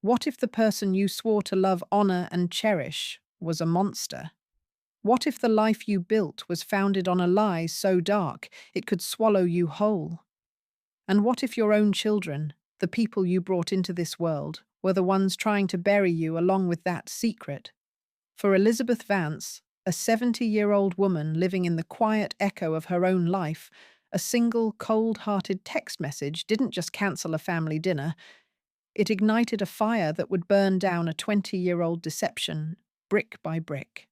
What if the person you swore to love, honor, and cherish was a monster? What if the life you built was founded on a lie so dark it could swallow you whole? And what if your own children, the people you brought into this world, were the ones trying to bury you along with that secret? For Elizabeth Vance, a 70-year-old woman living in the quiet echo of her own life, a single cold-hearted text message didn't just cancel a family dinner, it ignited a fire that would burn down a 20-year-old deception, brick by brick.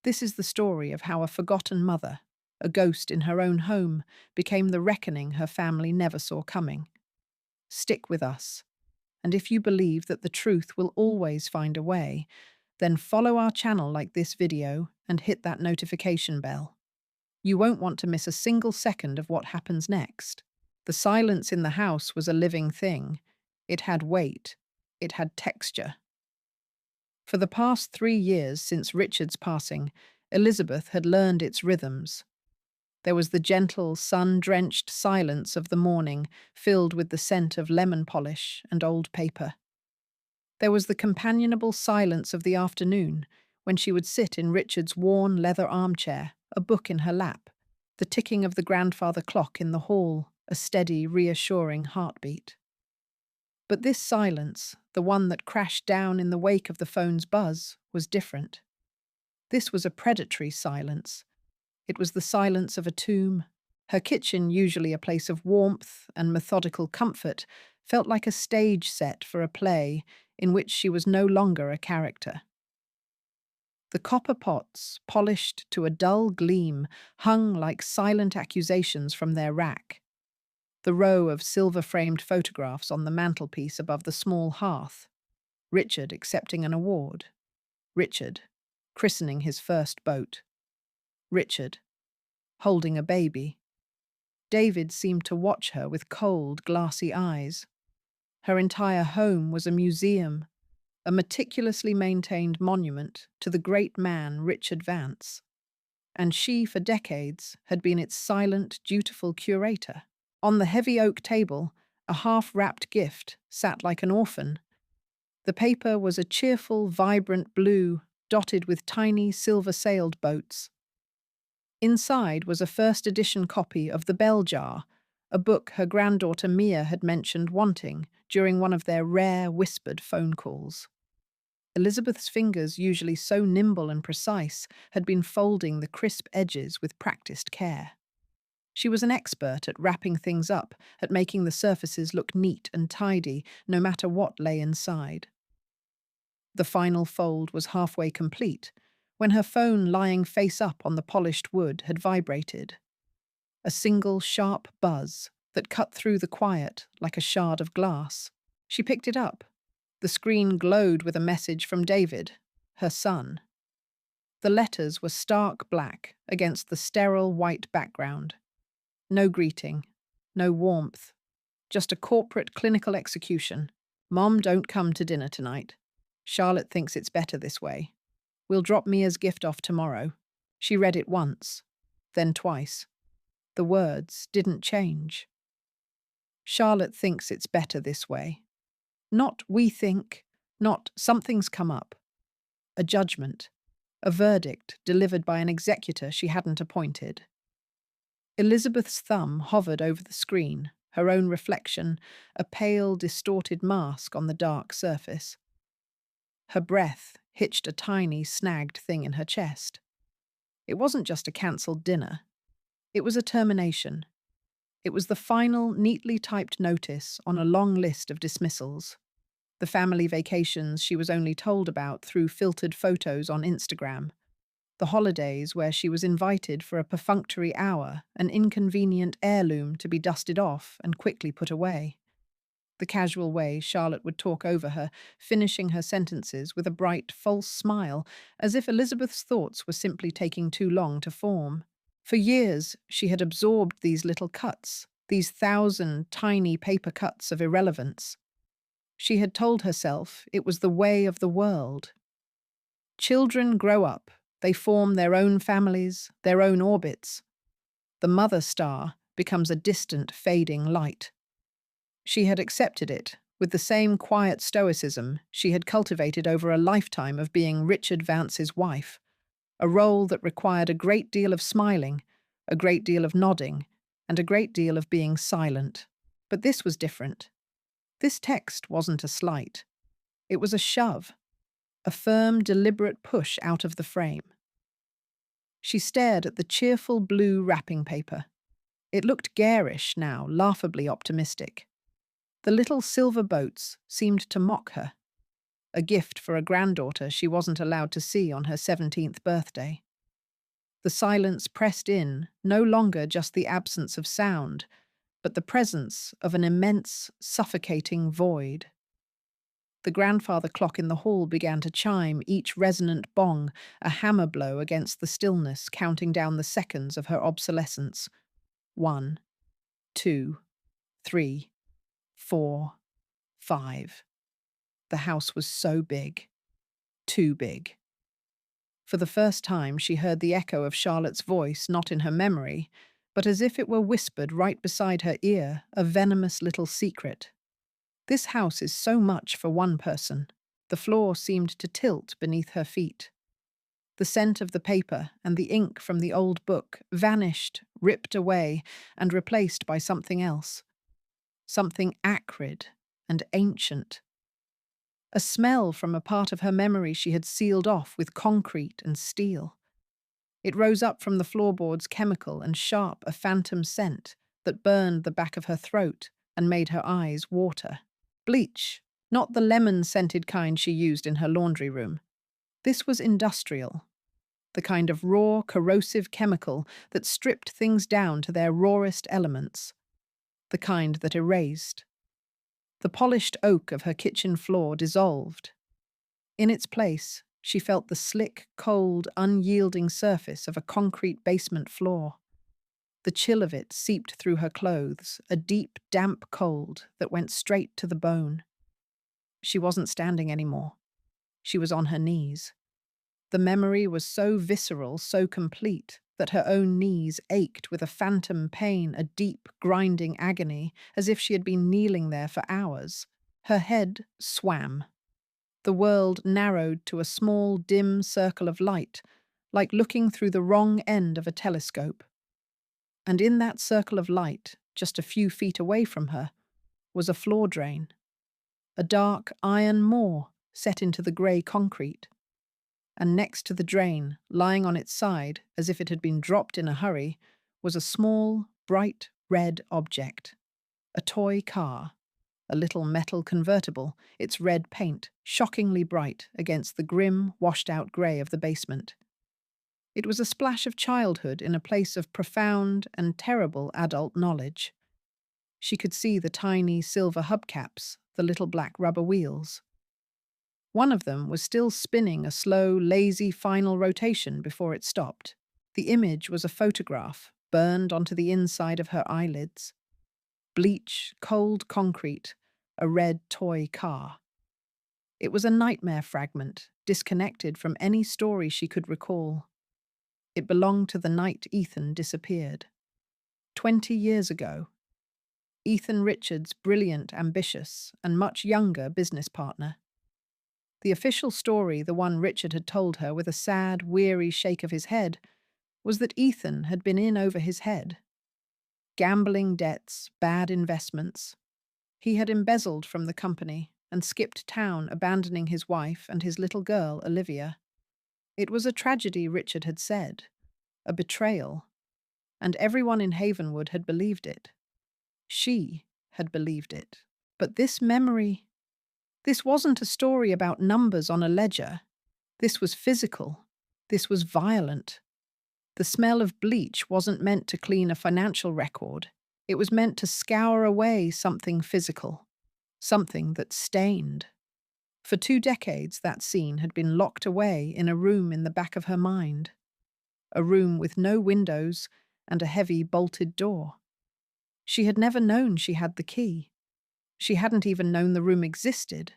This is the story of how a forgotten mother, a ghost in her own home, became the reckoning her family never saw coming. Stick with us, and if you believe that the truth will always find a way, then follow our channel like this video and hit that notification bell. You won't want to miss a single second of what happens next. The silence in the house was a living thing. It had weight. It had texture. For the past 3 years since Richard's passing, Elizabeth had learned its rhythms. There was the gentle, sun-drenched silence of the morning, filled with the scent of lemon polish and old paper. There was the companionable silence of the afternoon, when she would sit in Richard's worn leather armchair, a book in her lap, the ticking of the grandfather clock in the hall, a steady, reassuring heartbeat. But this silence, the one that crashed down in the wake of the phone's buzz, was different. This was a predatory silence. It was the silence of a tomb. Her kitchen, usually a place of warmth and methodical comfort, felt like a stage set for a play in which she was no longer a character. The copper pots, polished to a dull gleam, hung like silent accusations from their rack. The row of silver-framed photographs on the mantelpiece above the small hearth. Richard accepting an award. Richard christening his first boat. Richard holding a baby. David seemed to watch her with cold, glassy eyes. Her entire home was a museum, a meticulously maintained monument to the great man Richard Vance. And she, for decades, had been its silent, dutiful curator. On the heavy oak table, a half-wrapped gift sat like an orphan. The paper was a cheerful, vibrant blue, dotted with tiny, silver-sailed boats. Inside was a first-edition copy of The Bell Jar, a book her granddaughter Mia had mentioned wanting during one of their rare, whispered phone calls. Elizabeth's fingers, usually so nimble and precise, had been folding the crisp edges with practiced care. She was an expert at wrapping things up, at making the surfaces look neat and tidy, no matter what lay inside. The final fold was halfway complete, when her phone lying face up on the polished wood had vibrated. A single sharp buzz that cut through the quiet like a shard of glass. She picked it up. The screen glowed with a message from David, her son. The letters were stark black against the sterile white background. No greeting, no warmth, just a corporate clinical execution. Mom, don't come to dinner tonight. Charlotte thinks it's better this way. We'll drop Mia's gift off tomorrow. She read it once, then twice. The words didn't change. Charlotte thinks it's better this way. Not we think, not something's come up. A judgment, a verdict delivered by an executor she hadn't appointed. Elizabeth's thumb hovered over the screen, her own reflection, a pale, distorted mask on the dark surface. Her breath hitched a tiny, snagged thing in her chest. It wasn't just a cancelled dinner. It was a termination. It was the final, neatly typed notice on a long list of dismissals. The family vacations she was only told about through filtered photos on Instagram. The holidays where she was invited for a perfunctory hour, an inconvenient heirloom to be dusted off and quickly put away. The casual way Charlotte would talk over her, finishing her sentences with a bright, false smile, as if Elizabeth's thoughts were simply taking too long to form. For years, she had absorbed these little cuts, these 1,000 tiny paper cuts of irrelevance. She had told herself it was the way of the world. Children grow up, they form their own families, their own orbits. The mother star becomes a distant, fading light. She had accepted it, with the same quiet stoicism she had cultivated over a lifetime of being Richard Vance's wife, a role that required a great deal of smiling, a great deal of nodding, and a great deal of being silent. But this was different. This text wasn't a slight. It was a shove, a firm, deliberate push out of the frame. She stared at the cheerful blue wrapping paper. It looked garish now, laughably optimistic. The little silver boats seemed to mock her, a gift for a granddaughter she wasn't allowed to see on her 17th birthday. The silence pressed in, no longer just the absence of sound, but the presence of an immense, suffocating void. The grandfather clock in the hall began to chime, each resonant bong a hammer blow against the stillness, counting down the seconds of her obsolescence. 1, 2, 3, 4, 5. The house was so big. Too big. For the first time, she heard the echo of Charlotte's voice, not in her memory, but as if it were whispered right beside her ear, a venomous little secret. This house is so much for one person. The floor seemed to tilt beneath her feet. The scent of the paper and the ink from the old book vanished, ripped away, and replaced by something else. Something acrid and ancient. A smell from a part of her memory she had sealed off with concrete and steel. It rose up from the floorboards, chemical and sharp, a phantom scent that burned the back of her throat and made her eyes water. Bleach, not the lemon-scented kind she used in her laundry room. This was industrial, the kind of raw, corrosive chemical that stripped things down to their rawest elements, the kind that erased. The polished oak of her kitchen floor dissolved. In its place, she felt the slick, cold, unyielding surface of a concrete basement floor. The chill of it seeped through her clothes, a deep, damp cold that went straight to the bone. She wasn't standing anymore. She was on her knees. The memory was so visceral, so complete, that her own knees ached with a phantom pain, a deep, grinding agony, as if she had been kneeling there for hours. Her head swam. The world narrowed to a small, dim circle of light, like looking through the wrong end of a telescope. And in that circle of light, just a few feet away from her, was a floor drain. A dark iron maw set into the grey concrete. And next to the drain, lying on its side, as if it had been dropped in a hurry, was a small, bright red object. A toy car. A little metal convertible, its red paint shockingly bright against the grim, washed-out grey of the basement. It was a splash of childhood in a place of profound and terrible adult knowledge. She could see the tiny silver hubcaps, the little black rubber wheels. One of them was still spinning a slow, lazy final rotation before it stopped. The image was a photograph, burned onto the inside of her eyelids. Bleach, cold concrete, a red toy car. It was a nightmare fragment, disconnected from any story she could recall. It belonged to the night Ethan disappeared. 20 years ago. Ethan Richards' brilliant, ambitious, and much younger business partner. The official story, the one Richard had told her with a sad, weary shake of his head, was that Ethan had been in over his head. Gambling debts, bad investments. He had embezzled from the company and skipped town, abandoning his wife and his little girl, Olivia. It was a tragedy, Richard had said, a betrayal, and everyone in Havenwood had believed it. She had believed it. But this memory... This wasn't a story about numbers on a ledger. This was physical. This was violent. The smell of bleach wasn't meant to clean a financial record. It was meant to scour away something physical, something that stained. For 2 decades, that scene had been locked away in a room in the back of her mind. A room with no windows and a heavy bolted door. She had never known she had the key. She hadn't even known the room existed.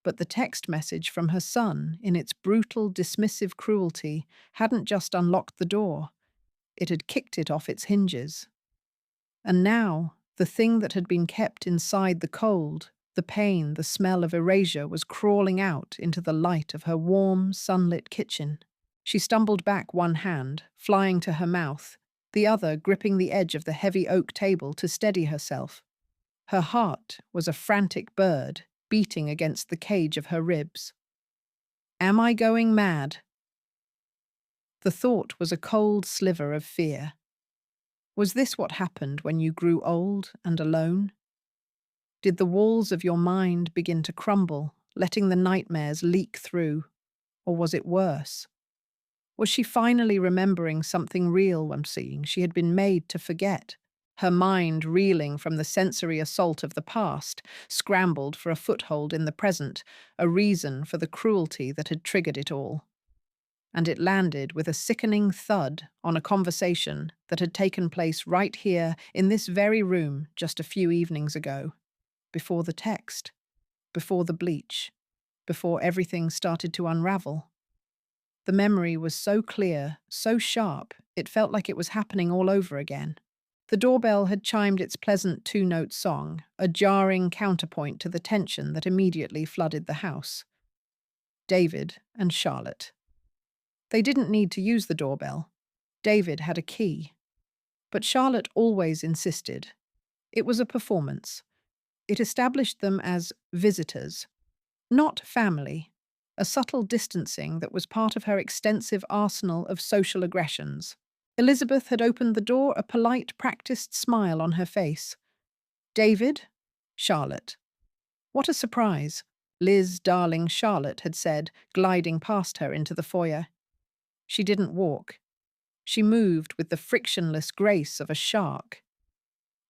But the text message from her son, in its brutal, dismissive cruelty, hadn't just unlocked the door. It had kicked it off its hinges. And now, the thing that had been kept inside the cold, The pain, the smell of erasure was crawling out into the light of her warm, sunlit kitchen. She stumbled back, one hand flying to her mouth, the other gripping the edge of the heavy oak table to steady herself. Her heart was a frantic bird beating against the cage of her ribs. Am I going mad? The thought was a cold sliver of fear. Was this what happened when you grew old and alone? Did the walls of your mind begin to crumble, letting the nightmares leak through? Or was it worse? Was she finally remembering something real one seeing she had been made to forget? Her mind, reeling from the sensory assault of the past, scrambled for a foothold in the present, a reason for the cruelty that had triggered it all. And it landed with a sickening thud on a conversation that had taken place right here in this very room just a few evenings ago, before the text, before the bleach, before everything started to unravel. The memory was so clear, so sharp, it felt like it was happening all over again. The doorbell had chimed its pleasant two-note song, a jarring counterpoint to the tension that immediately flooded the house. David and Charlotte. They didn't need to use the doorbell. David had a key. But Charlotte always insisted. It was a performance. It established them as visitors, not family, a subtle distancing that was part of her extensive arsenal of social aggressions. Elizabeth had opened the door, a polite, practiced smile on her face. David? Charlotte. What a surprise, Liz, darling Charlotte had said, gliding past her into the foyer. She didn't walk. She moved with the frictionless grace of a shark.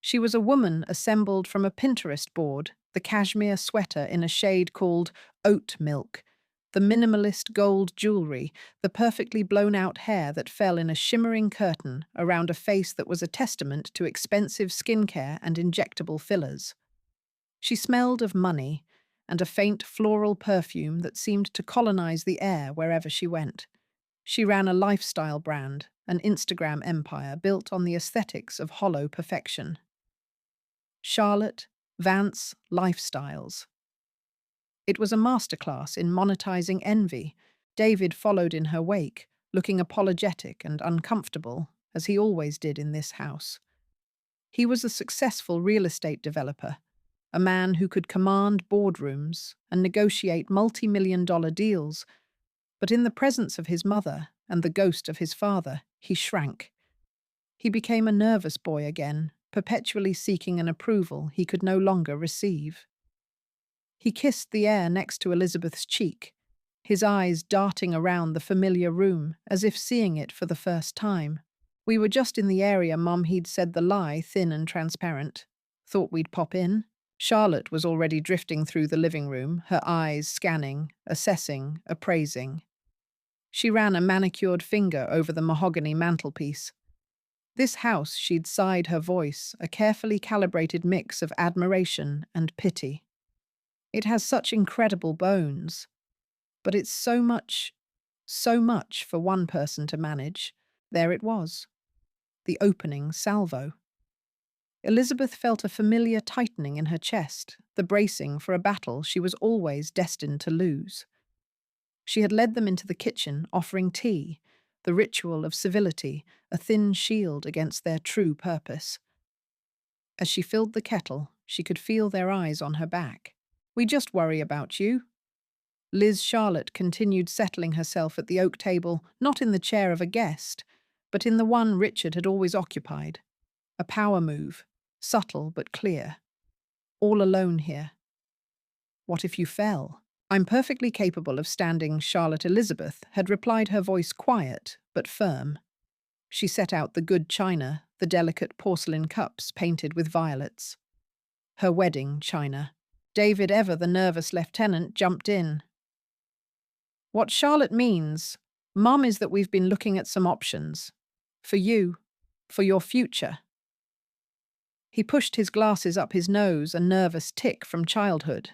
She was a woman assembled from a Pinterest board, the cashmere sweater in a shade called oat milk, the minimalist gold jewelry, the perfectly blown-out hair that fell in a shimmering curtain around a face that was a testament to expensive skincare and injectable fillers. She smelled of money and a faint floral perfume that seemed to colonize the air wherever she went. She ran a lifestyle brand, an Instagram empire built on the aesthetics of hollow perfection. Charlotte Vance Lifestyles. It was a masterclass in monetizing envy. David followed in her wake, looking apologetic and uncomfortable, as he always did in this house. He was a successful real estate developer, a man who could command boardrooms and negotiate multi-million-dollar deals, but in the presence of his mother and the ghost of his father, he shrank. He became a nervous boy again, perpetually seeking an approval he could no longer receive. He kissed the air next to Elizabeth's cheek, his eyes darting around the familiar room as if seeing it for the first time. We were just in the area Mum he'd said the lie, thin and transparent. Thought we'd pop in. Charlotte was already drifting through the living room, her eyes scanning, assessing, appraising. She ran a manicured finger over the mahogany mantelpiece. This house, she'd sighed, her voice, a carefully calibrated mix of admiration and pity. It has such incredible bones, but it's so much for one person to manage. There it was, the opening salvo. Elizabeth felt a familiar tightening in her chest, the bracing for a battle she was always destined to lose. She had led them into the kitchen, offering tea, the ritual of civility, a thin shield against their true purpose. As she filled the kettle, she could feel their eyes on her back. We just worry about you. Liz Charlotte continued settling herself at the oak table, not in the chair of a guest, but in the one Richard had always occupied. A power move, subtle but clear. All alone here. What if you fell? I'm perfectly capable of standing, Charlotte Elizabeth had replied, her voice quiet but firm. She set out the good china, the delicate porcelain cups painted with violets. Her wedding china. David, ever the nervous lieutenant, jumped in. What Charlotte means, Mum, is that we've been looking at some options. For you. For your future. He pushed his glasses up his nose, a nervous tic from childhood.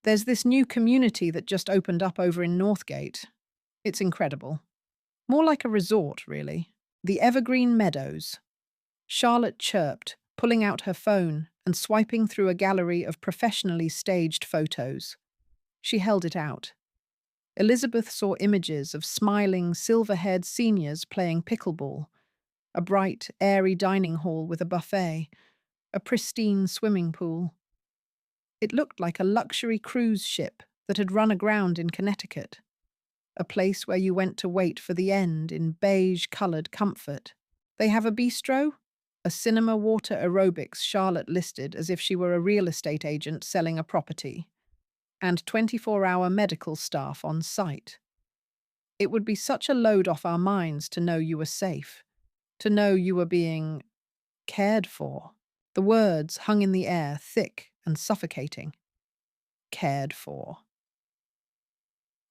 There's this new community that just opened up over in Northgate. It's incredible. More like a resort, really. The Evergreen Meadows. Charlotte chirped, pulling out her phone, and swiping through a gallery of professionally staged photos. She held it out. Elizabeth saw images of smiling, silver-haired seniors playing pickleball, a bright, airy dining hall with a buffet, a pristine swimming pool. It looked like a luxury cruise ship that had run aground in Connecticut, a place where you went to wait for the end in beige-coloured comfort. They have a bistro? A cinema water aerobics Charlotte listed as if she were a real estate agent selling a property, and 24-hour medical staff on site. It would be such a load off our minds to know you were safe, to know you were being cared for. The words hung in the air, thick and suffocating. Cared for.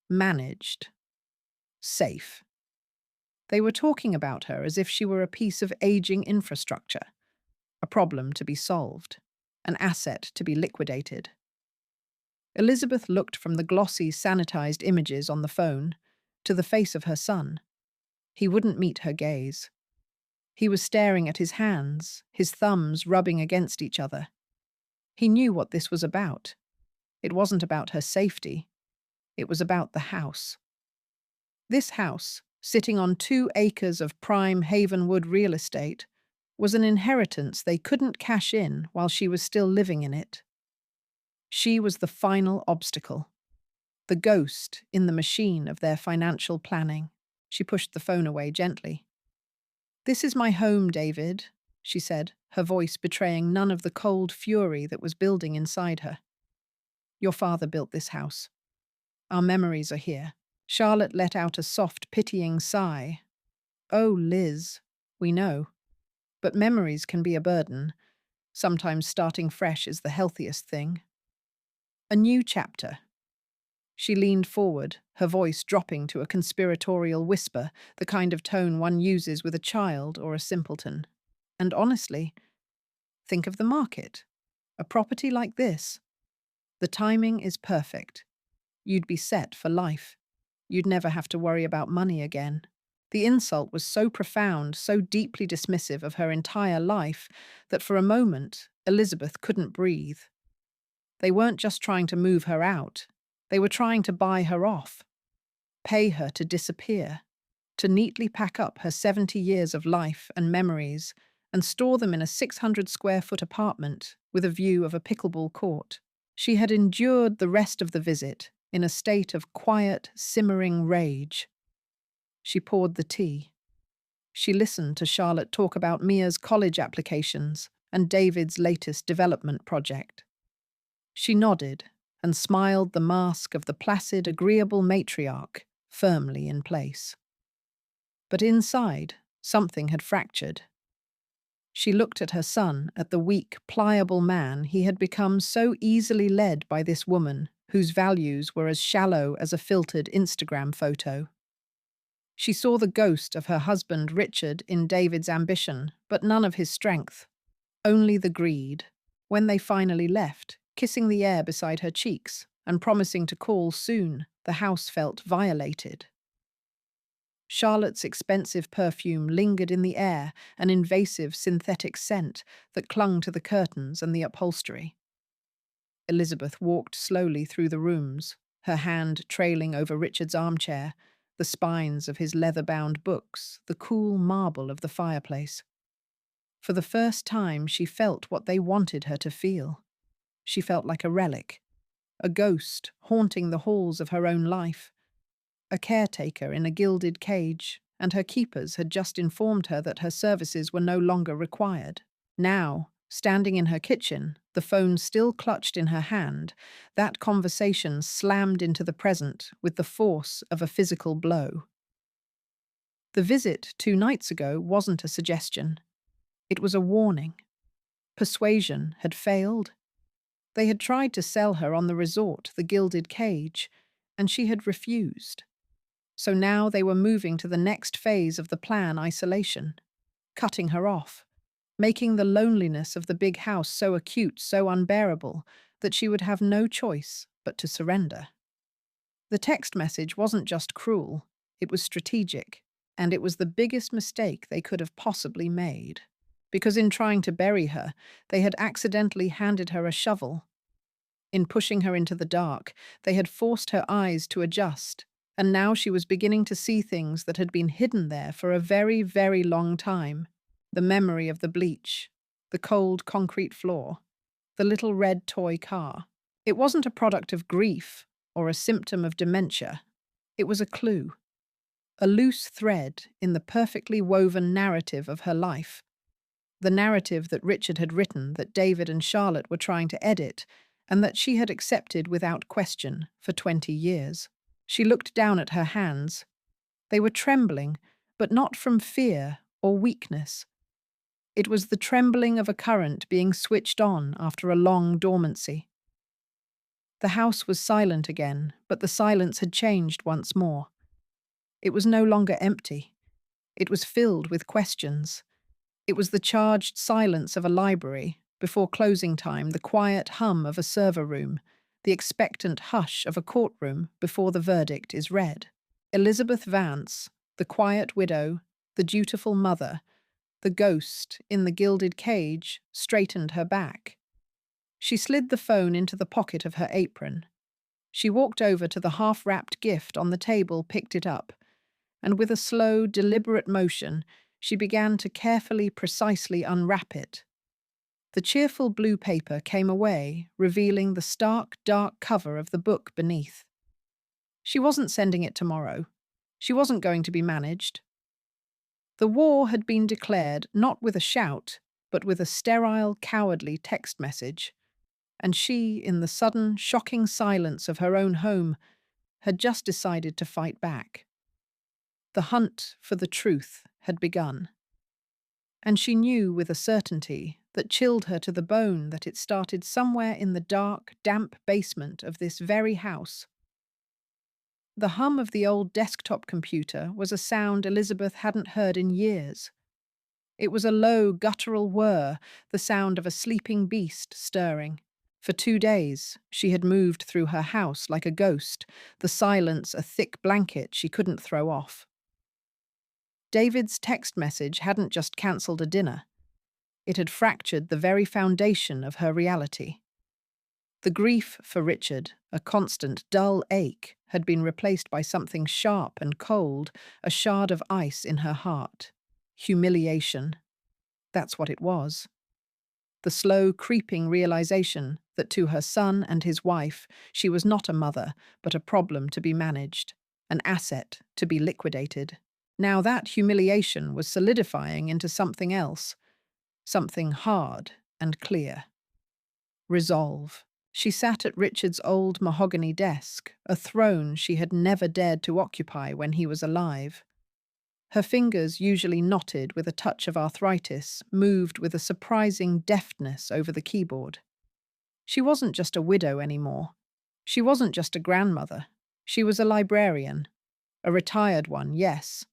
Managed. Safe. They were talking about her as if she were a piece of aging infrastructure, a problem to be solved, an asset to be liquidated. Elizabeth looked from the glossy, sanitized images on the phone to the face of her son. He wouldn't meet her gaze. He was staring at his hands, his thumbs rubbing against each other. He knew what this was about. It wasn't about her safety. It was about the house. This house, sitting on 2 acres of prime Havenwood real estate, was an inheritance they couldn't cash in while she was still living in it. She was the final obstacle, the ghost in the machine of their financial planning. She pushed the phone away gently. "This is my home, David," she said, her voice betraying none of the cold fury that was building inside her. "Your father built this house. Our memories are here." Charlotte let out a soft, pitying sigh. "Oh, Liz, we know. But memories can be a burden. Sometimes starting fresh is the healthiest thing." A new chapter. She leaned forward, her voice dropping to a conspiratorial whisper, the kind of tone one uses with a child or a simpleton. "And honestly, think of the market. A property like this. The timing is perfect. You'd be set for life. You'd never have to worry about money again." The insult was so profound, so deeply dismissive of her entire life, that for a moment Elizabeth couldn't breathe. They weren't just trying to move her out. They were trying to buy her off, pay her to disappear, to neatly pack up her 70 years of life and memories and store them in a 600-square-foot apartment with a view of a pickleball court. She had endured the rest of the visit in a state of quiet, simmering rage. She poured the tea. She listened to Charlotte talk about Mia's college applications and David's latest development project. She nodded and smiled, the mask of the placid, agreeable matriarch firmly in place. But inside, something had fractured. She looked at her son, at the weak, pliable man he had become, so easily led by this woman whose values were as shallow as a filtered Instagram photo. She saw the ghost of her husband Richard in David's ambition, but none of his strength. Only the greed. When they finally left, kissing the air beside her cheeks and promising to call soon, the house felt violated. Charlotte's expensive perfume lingered in the air, an invasive synthetic scent that clung to the curtains and the upholstery. Elizabeth walked slowly through the rooms, her hand trailing over Richard's armchair, the spines of his leather-bound books, the cool marble of the fireplace. For the first time, she felt what they wanted her to feel. She felt like a relic, a ghost haunting the halls of her own life, a caretaker in a gilded cage, and her keepers had just informed her that her services were no longer required. Now, standing in her kitchen, the phone still clutched in her hand, that conversation slammed into the present with the force of a physical blow. The visit 2 nights ago wasn't a suggestion. It was a warning. Persuasion had failed. They had tried to sell her on the resort, the Gilded Cage, and she had refused. So now they were moving to the next phase of the plan: isolation, cutting her off, making the loneliness of the big house so acute, so unbearable, that she would have no choice but to surrender. The text message wasn't just cruel, it was strategic, and it was the biggest mistake they could have possibly made. because in trying to bury her, they had accidentally handed her a shovel. In pushing her into the dark, they had forced her eyes to adjust, and now she was beginning to see things that had been hidden there for a very, very long time. The memory of the bleach, the cold concrete floor, the little red toy car. It wasn't a product of grief or a symptom of dementia. It was a clue, a loose thread in the perfectly woven narrative of her life. The narrative that Richard had written, that David and Charlotte were trying to edit, and that she had accepted without question for 20 years. She looked down at her hands. They were trembling, but not from fear or weakness. It was the trembling of a current being switched on after a long dormancy. The house was silent again, but the silence had changed once more. It was no longer empty. It was filled with questions. It was the charged silence of a library, before closing time, the quiet hum of a server room, the expectant hush of a courtroom before the verdict is read. Elizabeth Vance, the quiet widow, the dutiful mother, the ghost in the gilded cage, straightened her back. She slid the phone into the pocket of her apron. She walked over to the half-wrapped gift on the table, picked it up, and with a slow, deliberate motion, she began to carefully, precisely unwrap it. The cheerful blue paper came away, revealing the stark, dark cover of the book beneath. She wasn't sending it tomorrow. She wasn't going to be managed. The war had been declared not with a shout, but with a sterile, cowardly text message, and she, in the sudden, shocking silence of her own home, had just decided to fight back. The hunt for the truth had begun. And she knew with a certainty that chilled her to the bone that it started somewhere in the dark, damp basement of this very house. The hum of the old desktop computer was a sound Elizabeth hadn't heard in years. It was a low, guttural whir, the sound of a sleeping beast stirring. For 2 days, she had moved through her house like a ghost, the silence a thick blanket she couldn't throw off. David's text message hadn't just cancelled a dinner. It had fractured the very foundation of her reality. The grief for Richard, a constant, dull ache, had been replaced by something sharp and cold, a shard of ice in her heart. Humiliation. That's what it was. The slow, creeping realization that to her son and his wife, she was not a mother, but a problem to be managed, an asset to be liquidated. Now that humiliation was solidifying into something else, something hard and clear. Resolve. She sat at Richard's old mahogany desk, a throne she had never dared to occupy when he was alive. Her fingers, usually knotted with a touch of arthritis, moved with a surprising deftness over the keyboard. She wasn't just a widow anymore. She wasn't just a grandmother. She was a librarian. A retired one, yes.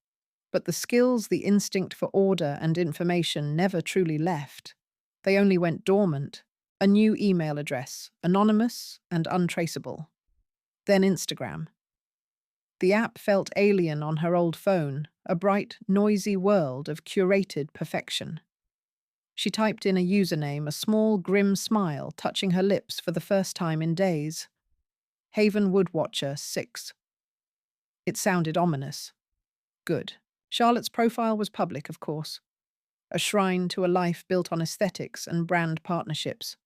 But the skills, the instinct for order and information never truly left. They only went dormant. A new email address, anonymous and untraceable. Then Instagram. The app felt alien on her old phone, a bright, noisy world of curated perfection. She typed in a username, a small, grim smile touching her lips for the first time in days. Haven Woodwatcher 6. It sounded ominous. Good. Charlotte's profile was public, of course. A shrine to a life built on aesthetics and brand partnerships.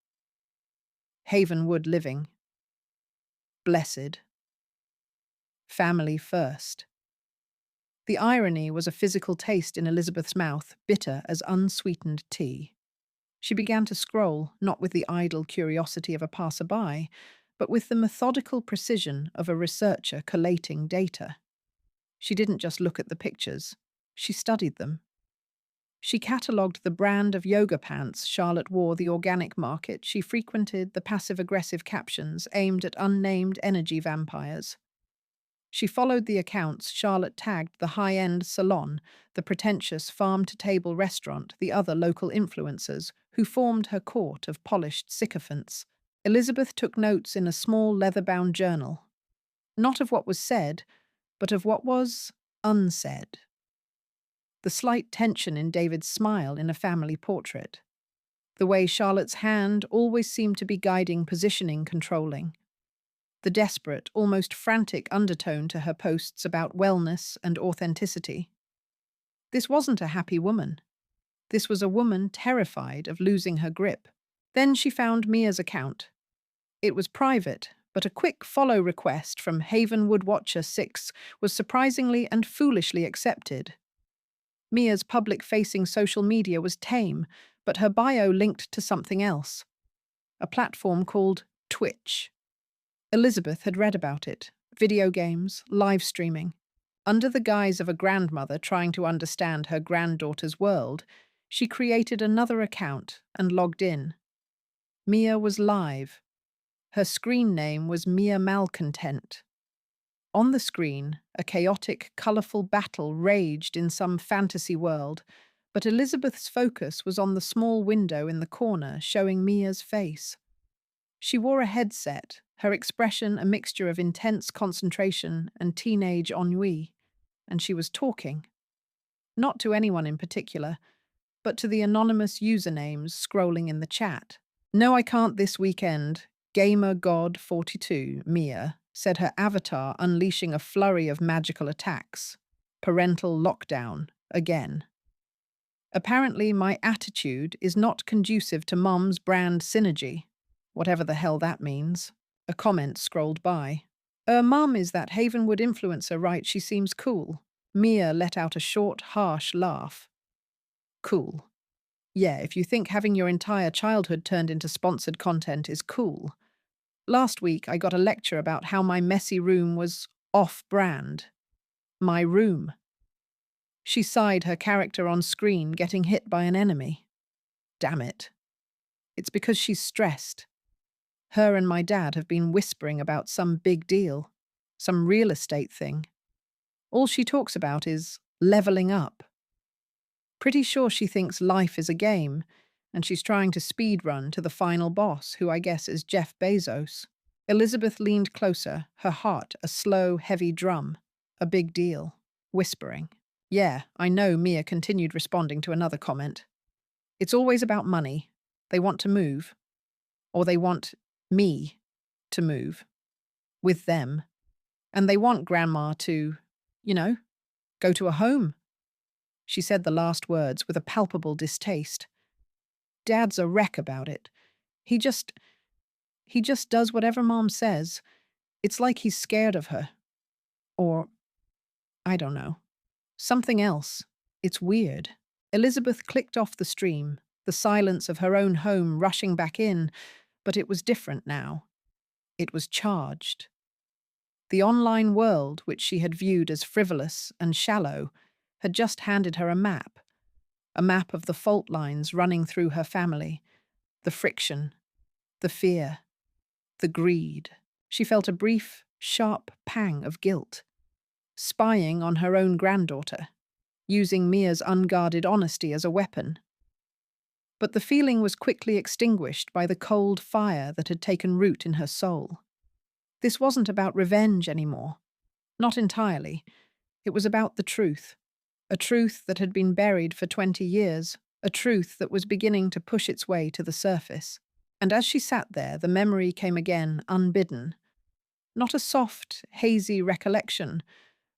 Havenwood living. Blessed. Family first. The irony was a physical taste in Elizabeth's mouth, bitter as unsweetened tea. She began to scroll, not with the idle curiosity of a passerby, but with the methodical precision of a researcher collating data. She didn't just look at the pictures, she studied them. She catalogued the brand of yoga pants Charlotte wore, the organic market she frequented, the passive-aggressive captions aimed at unnamed energy vampires. She followed the accounts Charlotte tagged the high-end salon, the pretentious farm-to-table restaurant, the other local influencers who formed her court of polished sycophants. Elizabeth took notes in a small leather-bound journal, not of what was said, but of what was unsaid. the slight tension in David's smile in a family portrait, the way Charlotte's hand always seemed to be guiding, positioning, controlling, the desperate, almost frantic undertone to her posts about wellness and authenticity. This wasn't a happy woman. This was a woman terrified of losing her grip. Then she found Mia's account. It was private, but a quick follow request from Havenwood Watcher 6 was surprisingly and foolishly accepted. Mia's public-facing social media was tame, but her bio linked to something else, a platform called Twitch. Elizabeth had read about it, video games, live streaming. Under the guise of a grandmother trying to understand her granddaughter's world, she created another account and logged in. Mia was live. Her screen name was Mia Malcontent. On the screen, a chaotic, colourful battle raged in some fantasy world, but Elizabeth's focus was on the small window in the corner showing Mia's face. She wore a headset, her expression a mixture of intense concentration and teenage ennui, and she was talking. Not to anyone in particular, but to the anonymous usernames scrolling in the chat. "No, I can't this weekend. GamerGod42, Mia," said her avatar, unleashing a flurry of magical attacks. "Parental lockdown, again. Apparently my attitude is not conducive to Mum's brand synergy. Whatever the hell that means." A comment scrolled by. Mum is that Havenwood influencer, right? She seems cool." Mia let out a short, harsh laugh. "Cool. Yeah, if you think having your entire childhood turned into sponsored content is cool. Last week I got a lecture about how my messy room was off-brand. My room." She sighed, her character on screen getting hit by an enemy. Damn it. It's because she's stressed. Her and my dad have been whispering about some big deal, some real estate thing. All she talks about is leveling up. Pretty sure she thinks life is a game, and she's trying to speedrun to the final boss, who I guess is Jeff Bezos. Elizabeth leaned closer, her heart a slow, heavy drum. A big deal. Whispering. "Yeah, I know," Mia continued, responding to another comment. "It's always about money. They want to move. Or they want me to move. With them. And they want Grandma to, go to a home." She said the last words with a palpable distaste. "Dad's a wreck about it. He just does whatever Mom says. It's like he's scared of her. Or, I don't know. Something else. It's weird." Elizabeth clicked off the stream, the silence of her own home rushing back in, but it was different now. It was charged. The online world, which she had viewed as frivolous and shallow, had just handed her a map of the fault lines running through her family, the friction, the fear, the greed. She felt a brief, sharp pang of guilt, spying on her own granddaughter, using Mia's unguarded honesty as a weapon. But the feeling was quickly extinguished by the cold fire that had taken root in her soul. This wasn't about revenge anymore. Not entirely. It was about the truth. A truth that had been buried for 20 years. A truth that was beginning to push its way to the surface. And as she sat there, the memory came again, unbidden. Not a soft, hazy recollection,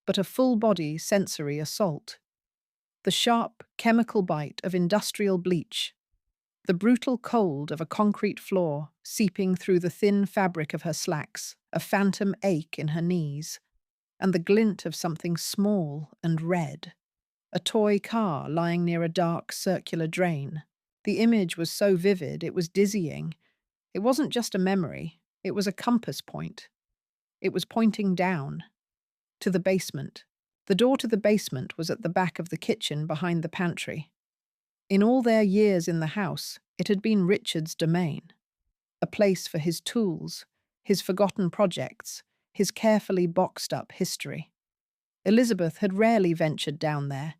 but a full-body sensory assault. The sharp, chemical bite of industrial bleach. The brutal cold of a concrete floor seeping through the thin fabric of her slacks, a phantom ache in her knees, and the glint of something small and red. A toy car lying near a dark, circular drain. The image was so vivid it was dizzying. It wasn't just a memory, it was a compass point. It was pointing down, to the basement. The door to the basement was at the back of the kitchen behind the pantry. In all their years in the house, it had been Richard's domain. A place for his tools, his forgotten projects, his carefully boxed-up history. Elizabeth had rarely ventured down there.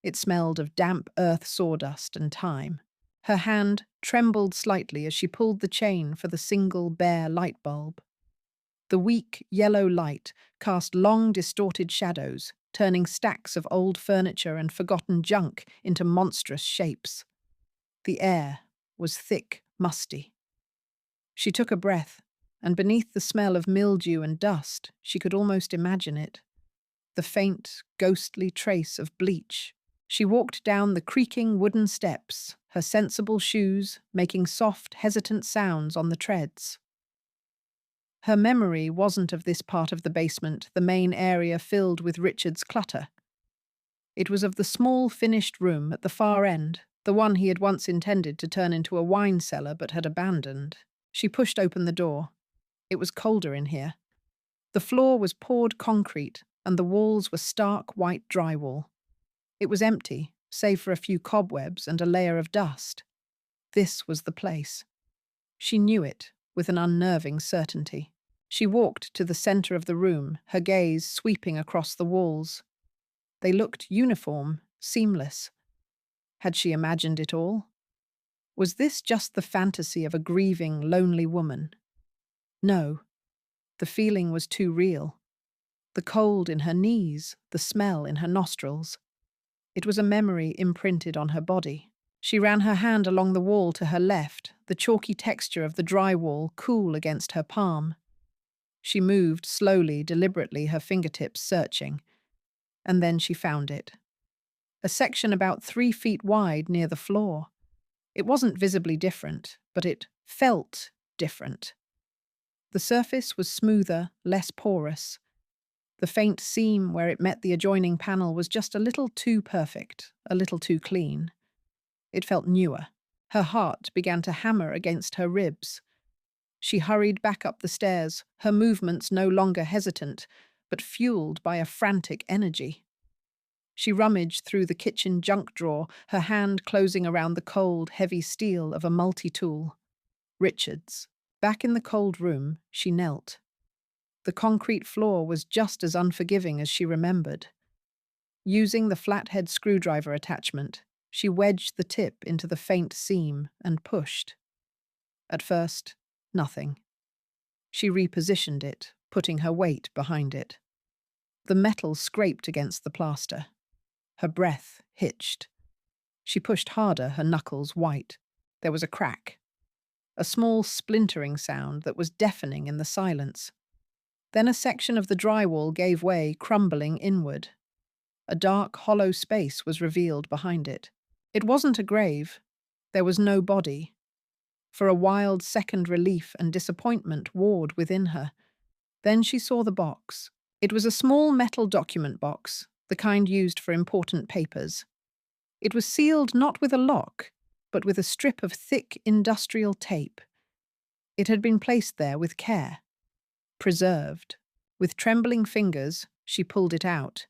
It smelled of damp earth sawdust and time. Her hand trembled slightly as she pulled the chain for the single bare light bulb. The weak, yellow light cast long, distorted shadows, turning stacks of old furniture and forgotten junk into monstrous shapes. The air was thick, musty. She took a breath, and beneath the smell of mildew and dust, she could almost imagine it. The faint, ghostly trace of bleach. She walked down the creaking wooden steps, her sensible shoes making soft, hesitant sounds on the treads. Her memory wasn't of this part of the basement, the main area filled with Richard's clutter. It was of the small, finished room at the far end, the one he had once intended to turn into a wine cellar but had abandoned. She pushed open the door. It was colder in here. The floor was poured concrete, and the walls were stark white drywall. It was empty, save for a few cobwebs and a layer of dust. This was the place. She knew it with an unnerving certainty. She walked to the center of the room, her gaze sweeping across the walls. They looked uniform, seamless. Had she imagined it all? Was this just the fantasy of a grieving, lonely woman? No. The feeling was too real. The cold in her knees, the smell in her nostrils. It was a memory imprinted on her body. She ran her hand along the wall to her left, the chalky texture of the drywall cool against her palm. She moved slowly, deliberately, her fingertips searching. And then she found it. A section about 3 feet wide near the floor. It wasn't visibly different, but it felt different. The surface was smoother, less porous. The faint seam where it met the adjoining panel was just a little too perfect, a little too clean. It felt newer. Her heart began to hammer against her ribs. She hurried back up the stairs, her movements no longer hesitant, but fueled by a frantic energy. She rummaged through the kitchen junk drawer, her hand closing around the cold, heavy steel of a multi-tool. Richard's. Back in the cold room, she knelt. The concrete floor was just as unforgiving as she remembered. Using the flathead screwdriver attachment, she wedged the tip into the faint seam and pushed. At first, nothing. She repositioned it, putting her weight behind it. The metal scraped against the plaster. Her breath hitched. She pushed harder, her knuckles white. There was a crack. A small splintering sound that was deafening in the silence. Then a section of the drywall gave way, crumbling inward. A dark, hollow space was revealed behind it. It wasn't a grave. There was no body. For a wild second, relief and disappointment warred within her. Then she saw the box. It was a small metal document box, the kind used for important papers. It was sealed not with a lock, but with a strip of thick industrial tape. It had been placed there with care. Preserved. With trembling fingers, she pulled it out.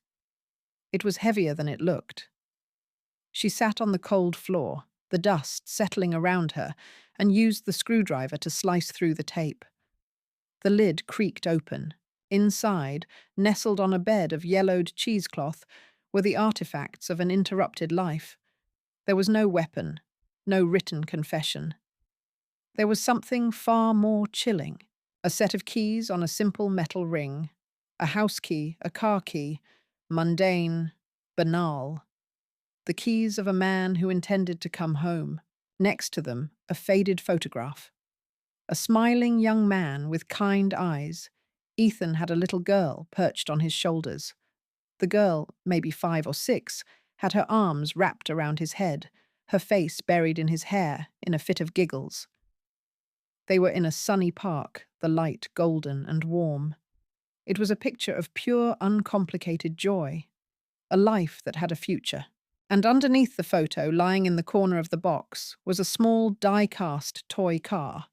It was heavier than it looked. She sat on the cold floor, the dust settling around her, and used the screwdriver to slice through the tape. The lid creaked open. Inside, nestled on a bed of yellowed cheesecloth, were the artifacts of an interrupted life. There was no weapon, no written confession. There was something far more chilling. A set of keys on a simple metal ring. A house key, a car key. Mundane, banal. The keys of a man who intended to come home. Next to them, a faded photograph. A smiling young man with kind eyes. Ethan had a little girl perched on his shoulders. The girl, maybe 5 or 6, had her arms wrapped around his head, her face buried in his hair in a fit of giggles. They were in a sunny park, the light golden and warm. It was a picture of pure, uncomplicated joy, a life that had a future. And underneath the photo, lying in the corner of the box, was a small die-cast toy car.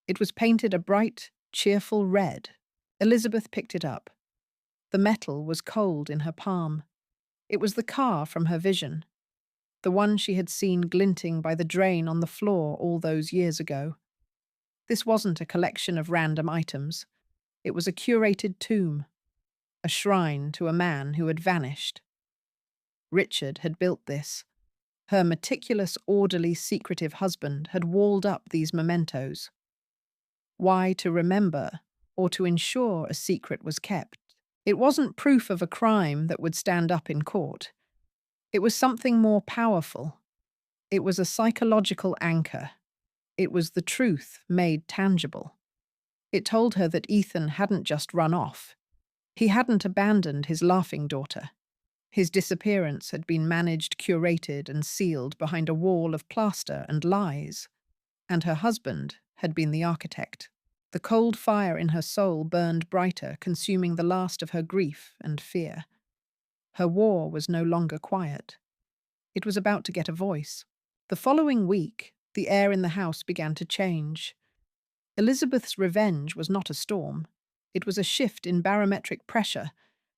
It was painted a bright, cheerful red. Elizabeth picked it up. The metal was cold in her palm. It was the car from her vision, the one she had seen glinting by the drain on the floor all those years ago. This wasn't a collection of random items. It was a curated tomb, a shrine to a man who had vanished. Richard had built this. Her meticulous, orderly, secretive husband had walled up these mementos. Why to remember, or to ensure a secret was kept? It wasn't proof of a crime that would stand up in court. It was something more powerful. It was a psychological anchor. It was the truth made tangible. It told her that Ethan hadn't just run off. He hadn't abandoned his laughing daughter. His disappearance had been managed, curated, and sealed behind a wall of plaster and lies. And her husband had been the architect. The cold fire in her soul burned brighter, consuming the last of her grief and fear. Her war was no longer quiet. It was about to get a voice. The following week, the air in the house began to change. Elizabeth's revenge was not a storm. It was a shift in barometric pressure,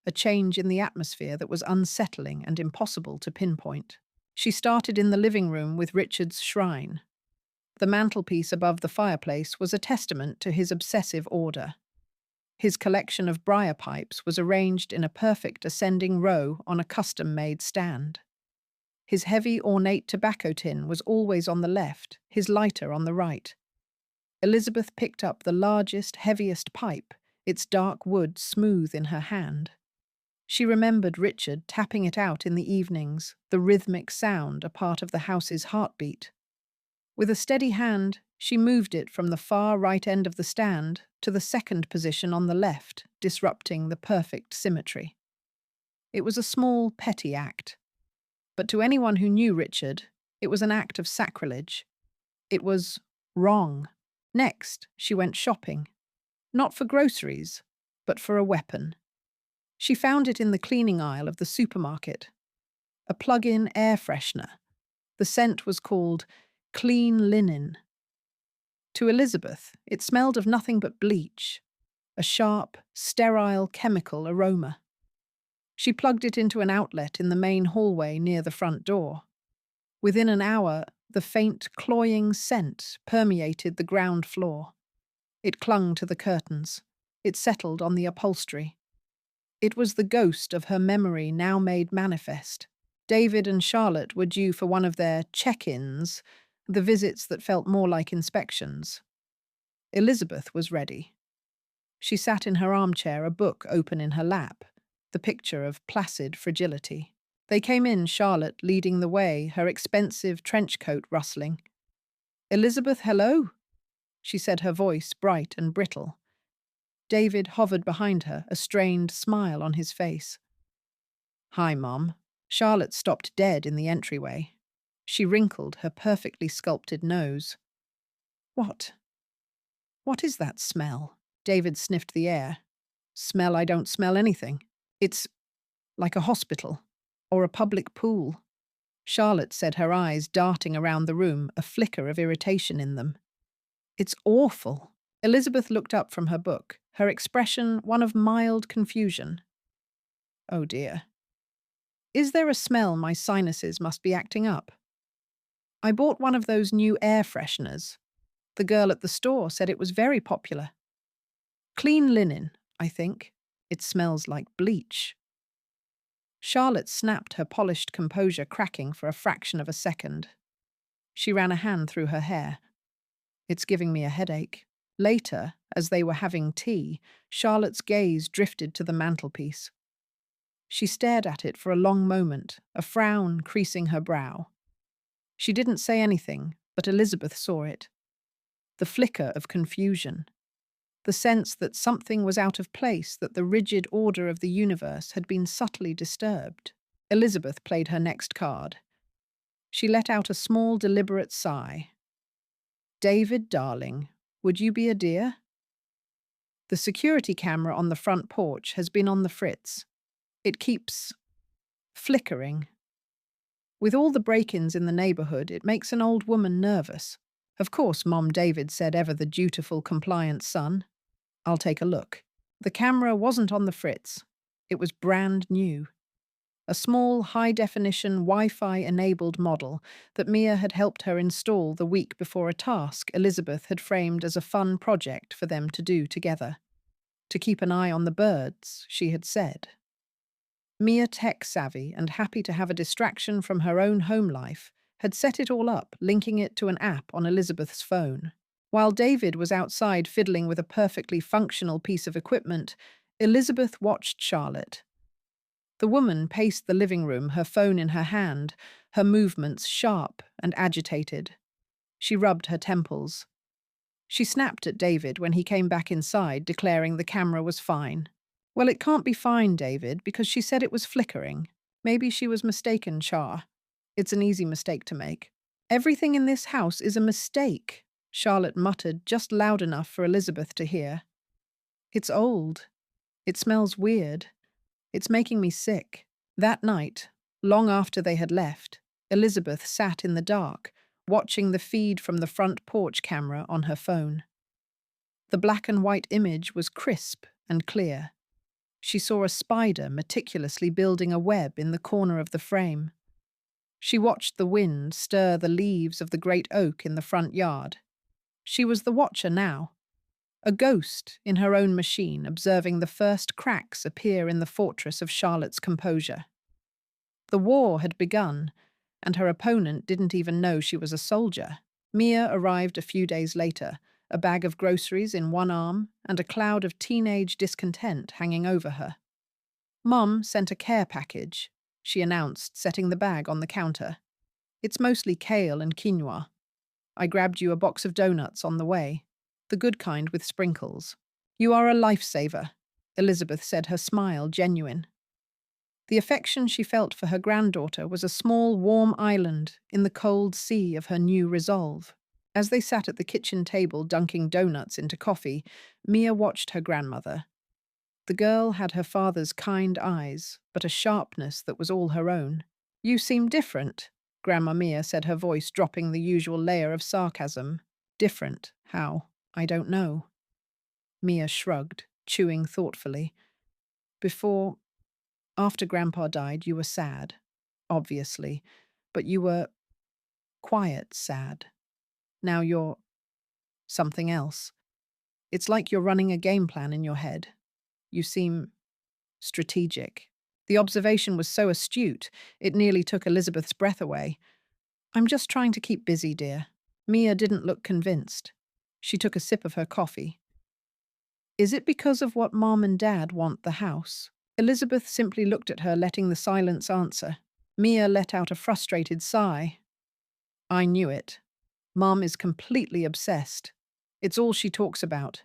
a change in the atmosphere that was unsettling and impossible to pinpoint. She started in the living room with Richard's shrine. The mantelpiece above the fireplace was a testament to his obsessive order. His collection of briar pipes was arranged in a perfect ascending row on a custom-made stand. His heavy, ornate tobacco tin was always on the left, his lighter on the right. Elizabeth picked up the largest, heaviest pipe, its dark wood smooth in her hand. She remembered Richard tapping it out in the evenings, the rhythmic sound a part of the house's heartbeat. With a steady hand, she moved it from the far right end of the stand to the second position on the left, disrupting the perfect symmetry. It was a small, petty act. But to anyone who knew Richard, it was an act of sacrilege. It was wrong. Next, she went shopping. Not for groceries, but for a weapon. She found it in the cleaning aisle of the supermarket. A plug-in air freshener. The scent was called Clean Linen. To Elizabeth, it smelled of nothing but bleach, a sharp, sterile chemical aroma. She plugged it into an outlet in the main hallway near the front door. Within an hour, the faint, cloying scent permeated the ground floor. It clung to the curtains. It settled on the upholstery. It was the ghost of her memory now made manifest. David and Charlotte were due for one of their check-ins, the visits that felt more like inspections. Elizabeth was ready. She sat in her armchair, a book open in her lap, the picture of placid fragility. They came in, Charlotte leading the way, her expensive trench coat rustling. "Elizabeth, hello," she said, her voice bright and brittle. David hovered behind her, a strained smile on his face. "Hi, Mom." Charlotte stopped dead in the entryway. She wrinkled her perfectly sculpted nose. What is that smell?" David sniffed the air. "Smell, I don't smell anything. It's like a hospital or a public pool." Charlotte said, her eyes darting around the room, a flicker of irritation in them. "It's awful." Elizabeth looked up from her book, her expression one of mild confusion. "Oh dear. Is there a smell my sinuses must be acting up? I bought one of those new air fresheners. The girl at the store said it was very popular. Clean Linen, I think. It smells like bleach." Charlotte snapped, her polished composure cracking for a fraction of a second. She ran a hand through her hair. "It's giving me a headache." Later, as they were having tea, Charlotte's gaze drifted to the mantelpiece. She stared at it for a long moment, a frown creasing her brow. She didn't say anything, but Elizabeth saw it. The flicker of confusion. The sense that something was out of place, that the rigid order of the universe had been subtly disturbed. Elizabeth played her next card. She let out a small, deliberate sigh. "David, darling, would you be a dear?" The security camera on the front porch has been on the fritz. It keeps flickering. With all the break-ins in the neighborhood, it makes an old woman nervous. "Of course, Mom," David said, ever the dutiful, compliant son. "I'll take a look." The camera wasn't on the fritz. It was brand new. A small, high-definition, Wi-Fi-enabled model that Mia had helped her install the week before a task Elizabeth had framed as a fun project for them to do together. To keep an eye on the birds, she had said. Mia, tech-savvy and happy to have a distraction from her own home life, had set it all up, linking it to an app on Elizabeth's phone. While David was outside fiddling with a perfectly functional piece of equipment, Elizabeth watched Charlotte. The woman paced the living room, her phone in her hand, her movements sharp and agitated. She rubbed her temples. She snapped at David when he came back inside, declaring the camera was fine. Well, it can't be fine, David, because she said it was flickering. Maybe she was mistaken, Char. It's an easy mistake to make. Everything in this house is a mistake, Charlotte muttered just loud enough for Elizabeth to hear. It's old. It smells weird. It's making me sick. That night, long after they had left, Elizabeth sat in the dark, watching the feed from the front porch camera on her phone. The black and white image was crisp and clear. She saw a spider meticulously building a web in the corner of the frame. She watched the wind stir the leaves of the great oak in the front yard. She was the watcher now, a ghost in her own machine, observing the first cracks appear in the fortress of Charlotte's composure. The war had begun, and her opponent didn't even know she was a soldier. Mia arrived a few days later, a bag of groceries in one arm and a cloud of teenage discontent hanging over her. Mum sent a care package, she announced, setting the bag on the counter. It's mostly kale and quinoa. I grabbed you a box of donuts on the way, the good kind with sprinkles. You are a lifesaver, Elizabeth said, her smile genuine. The affection she felt for her granddaughter was a small, warm island in the cold sea of her new resolve. As they sat at the kitchen table dunking donuts into coffee, Mia watched her grandmother. The girl had her father's kind eyes, but a sharpness that was all her own. You seem different, Grandma Mia said, her voice dropping the usual layer of sarcasm. Different? How? I don't know. Mia shrugged, chewing thoughtfully. After Grandpa died, you were sad, obviously, but you were quiet sad. Now you're something else. It's like you're running a game plan in your head. You seem strategic. The observation was so astute, it nearly took Elizabeth's breath away. I'm just trying to keep busy, dear. Mia didn't look convinced. She took a sip of her coffee. Is it because of what Mom and Dad want the house? Elizabeth simply looked at her, letting the silence answer. Mia let out a frustrated sigh. I knew it. Mom is completely obsessed. It's all she talks about.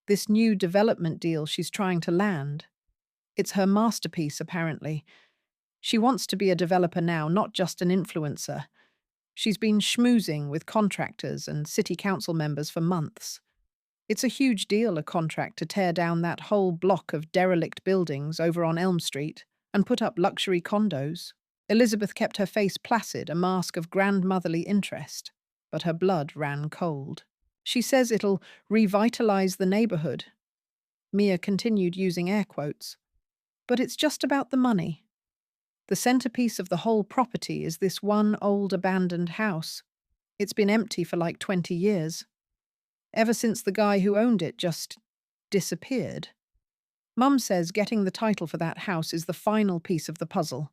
This new development deal she's trying to land. It's her masterpiece, apparently. She wants to be a developer now, not just an influencer. She's been schmoozing with contractors and city council members for months. It's a huge deal, a contract to tear down that whole block of derelict buildings over on Elm Street and put up luxury condos. Elizabeth kept her face placid, a mask of grandmotherly interest, but her blood ran cold. She says it'll revitalize the neighborhood. Mia continued using air quotes. But it's just about the money. The centerpiece of the whole property is this one old abandoned house. It's been empty for like 20 years. Ever since the guy who owned it just disappeared. Mum says getting the title for that house is the final piece of the puzzle.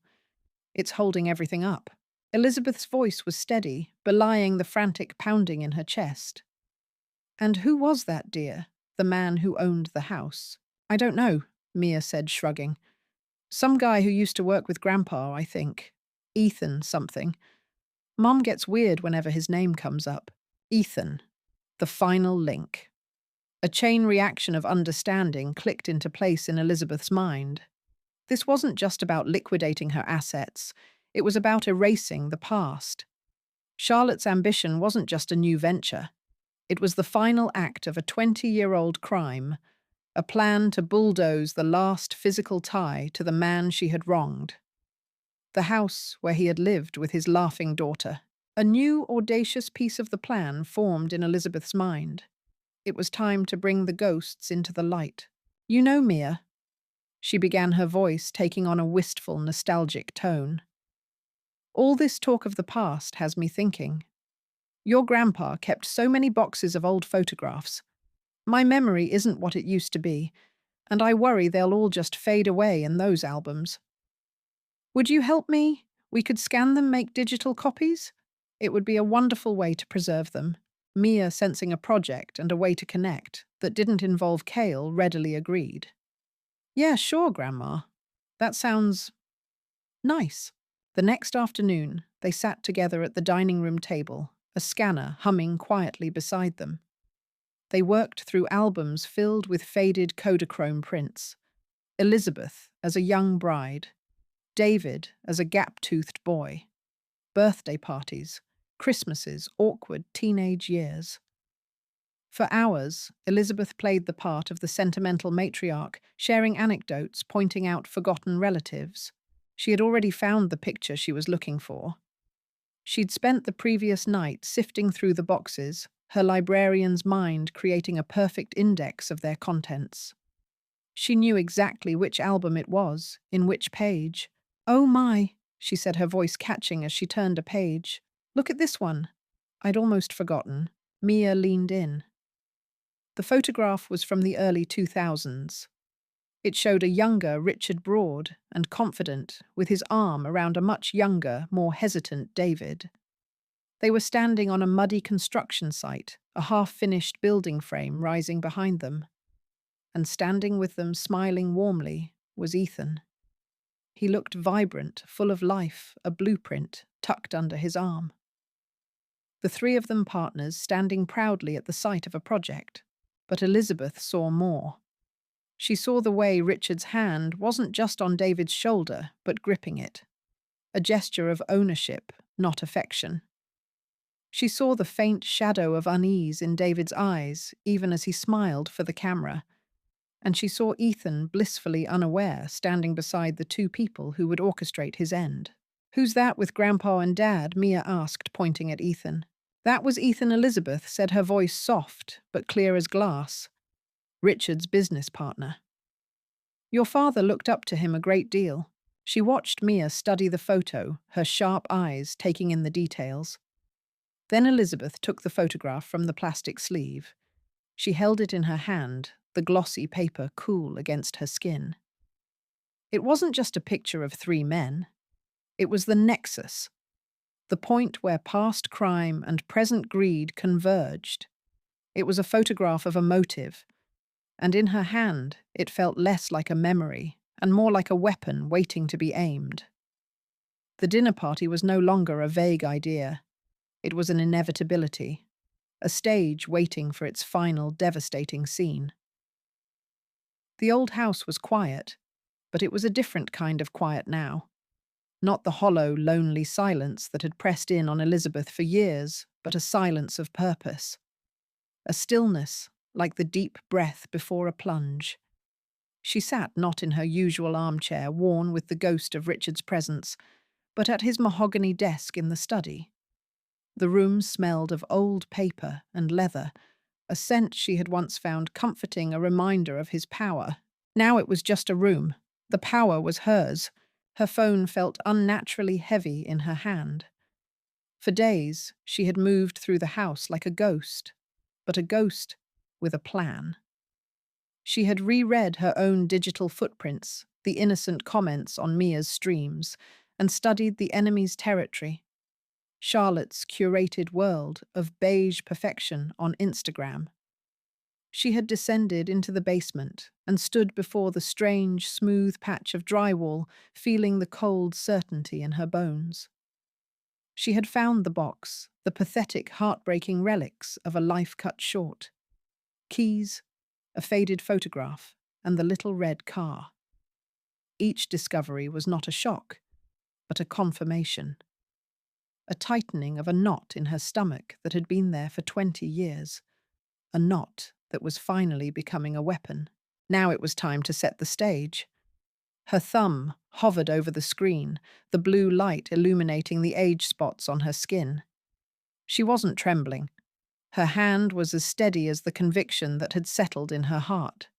It's holding everything up. Elizabeth's voice was steady, belying the frantic pounding in her chest. And who was that, dear? The man who owned the house? I don't know, Mia said, shrugging. Some guy who used to work with Grandpa, I think. Ethan something. Mum gets weird whenever his name comes up. Ethan. The final link. A chain reaction of understanding clicked into place in Elizabeth's mind. This wasn't just about liquidating her assets. It was about erasing the past. Charlotte's ambition wasn't just a new venture. It was the final act of a 20-year-old crime, a plan to bulldoze the last physical tie to the man she had wronged. The house where he had lived with his laughing daughter. A new, audacious piece of the plan formed in Elizabeth's mind. It was time to bring the ghosts into the light. You know, Mia, she began, her voice taking on a wistful, nostalgic tone. All this talk of the past has me thinking. Your grandpa kept so many boxes of old photographs. My memory isn't what it used to be, and I worry they'll all just fade away in those albums. Would you help me? We could scan them, make digital copies? It would be a wonderful way to preserve them. Mia, sensing a project and a way to connect that didn't involve Kale, readily agreed. Yeah, sure, Grandma. That sounds nice. The next afternoon, they sat together at the dining room table, a scanner humming quietly beside them. They worked through albums filled with faded Kodachrome prints. Elizabeth as a young bride, David as a gap-toothed boy, birthday parties, Christmases, awkward teenage years. For hours, Elizabeth played the part of the sentimental matriarch, sharing anecdotes, pointing out forgotten relatives. She had already found the picture she was looking for. She'd spent the previous night sifting through the boxes, her librarian's mind creating a perfect index of their contents. She knew exactly which album it was, in which page. "Oh my," she said, her voice catching as she turned a page. "Look at this one." I'd almost forgotten. Mia leaned in. The photograph was from the early 2000s. It showed a younger Richard Broad and confident, with his arm around a much younger, more hesitant David. They were standing on a muddy construction site, a half-finished building frame rising behind them. And standing with them, smiling warmly, was Ethan. He looked vibrant, full of life, a blueprint tucked under his arm. The three of them partners standing proudly at the site of a project. But Elizabeth saw more. She saw the way Richard's hand wasn't just on David's shoulder, but gripping it. A gesture of ownership, not affection. She saw the faint shadow of unease in David's eyes, even as he smiled for the camera. And she saw Ethan blissfully unaware, standing beside the two people who would orchestrate his end. "Who's that with Grandpa and Dad?" Mia asked, pointing at Ethan. "That was Ethan," Elizabeth said, her voice soft but clear as glass. "Richard's business partner. Your father looked up to him a great deal." She watched Mia study the photo, her sharp eyes taking in the details. Then Elizabeth took the photograph from the plastic sleeve. She held it in her hand, the glossy paper cool against her skin. It wasn't just a picture of three men. It was the nexus, the point where past crime and present greed converged. It was a photograph of a motive, and in her hand it felt less like a memory and more like a weapon waiting to be aimed. The dinner party was no longer a vague idea. It was an inevitability, a stage waiting for its final devastating scene. The old house was quiet, but it was a different kind of quiet now. Not the hollow, lonely silence that had pressed in on Elizabeth for years, but a silence of purpose. A stillness, like the deep breath before a plunge. She sat not in her usual armchair, worn with the ghost of Richard's presence, but at his mahogany desk in the study. The room smelled of old paper and leather, a scent she had once found comforting, a reminder of his power. Now it was just a room. The power was hers. Her phone felt unnaturally heavy in her hand. For days, she had moved through the house like a ghost, but a ghost with a plan. She had reread her own digital footprints, the innocent comments on Mia's streams, and studied the enemy's territory. Charlotte's curated world of beige perfection on Instagram. She had descended into the basement and stood before the strange, smooth patch of drywall, feeling the cold certainty in her bones. She had found the box, the pathetic, heartbreaking relics of a life cut short. Keys, a faded photograph, and the little red car. Each discovery was not a shock, but a confirmation. A tightening of a knot in her stomach that had been there for 20 years. A knot that was finally becoming a weapon. Now it was time to set the stage. Her thumb hovered over the screen, the blue light illuminating the age spots on her skin. She wasn't trembling. Her hand was as steady as the conviction that had settled in her heart.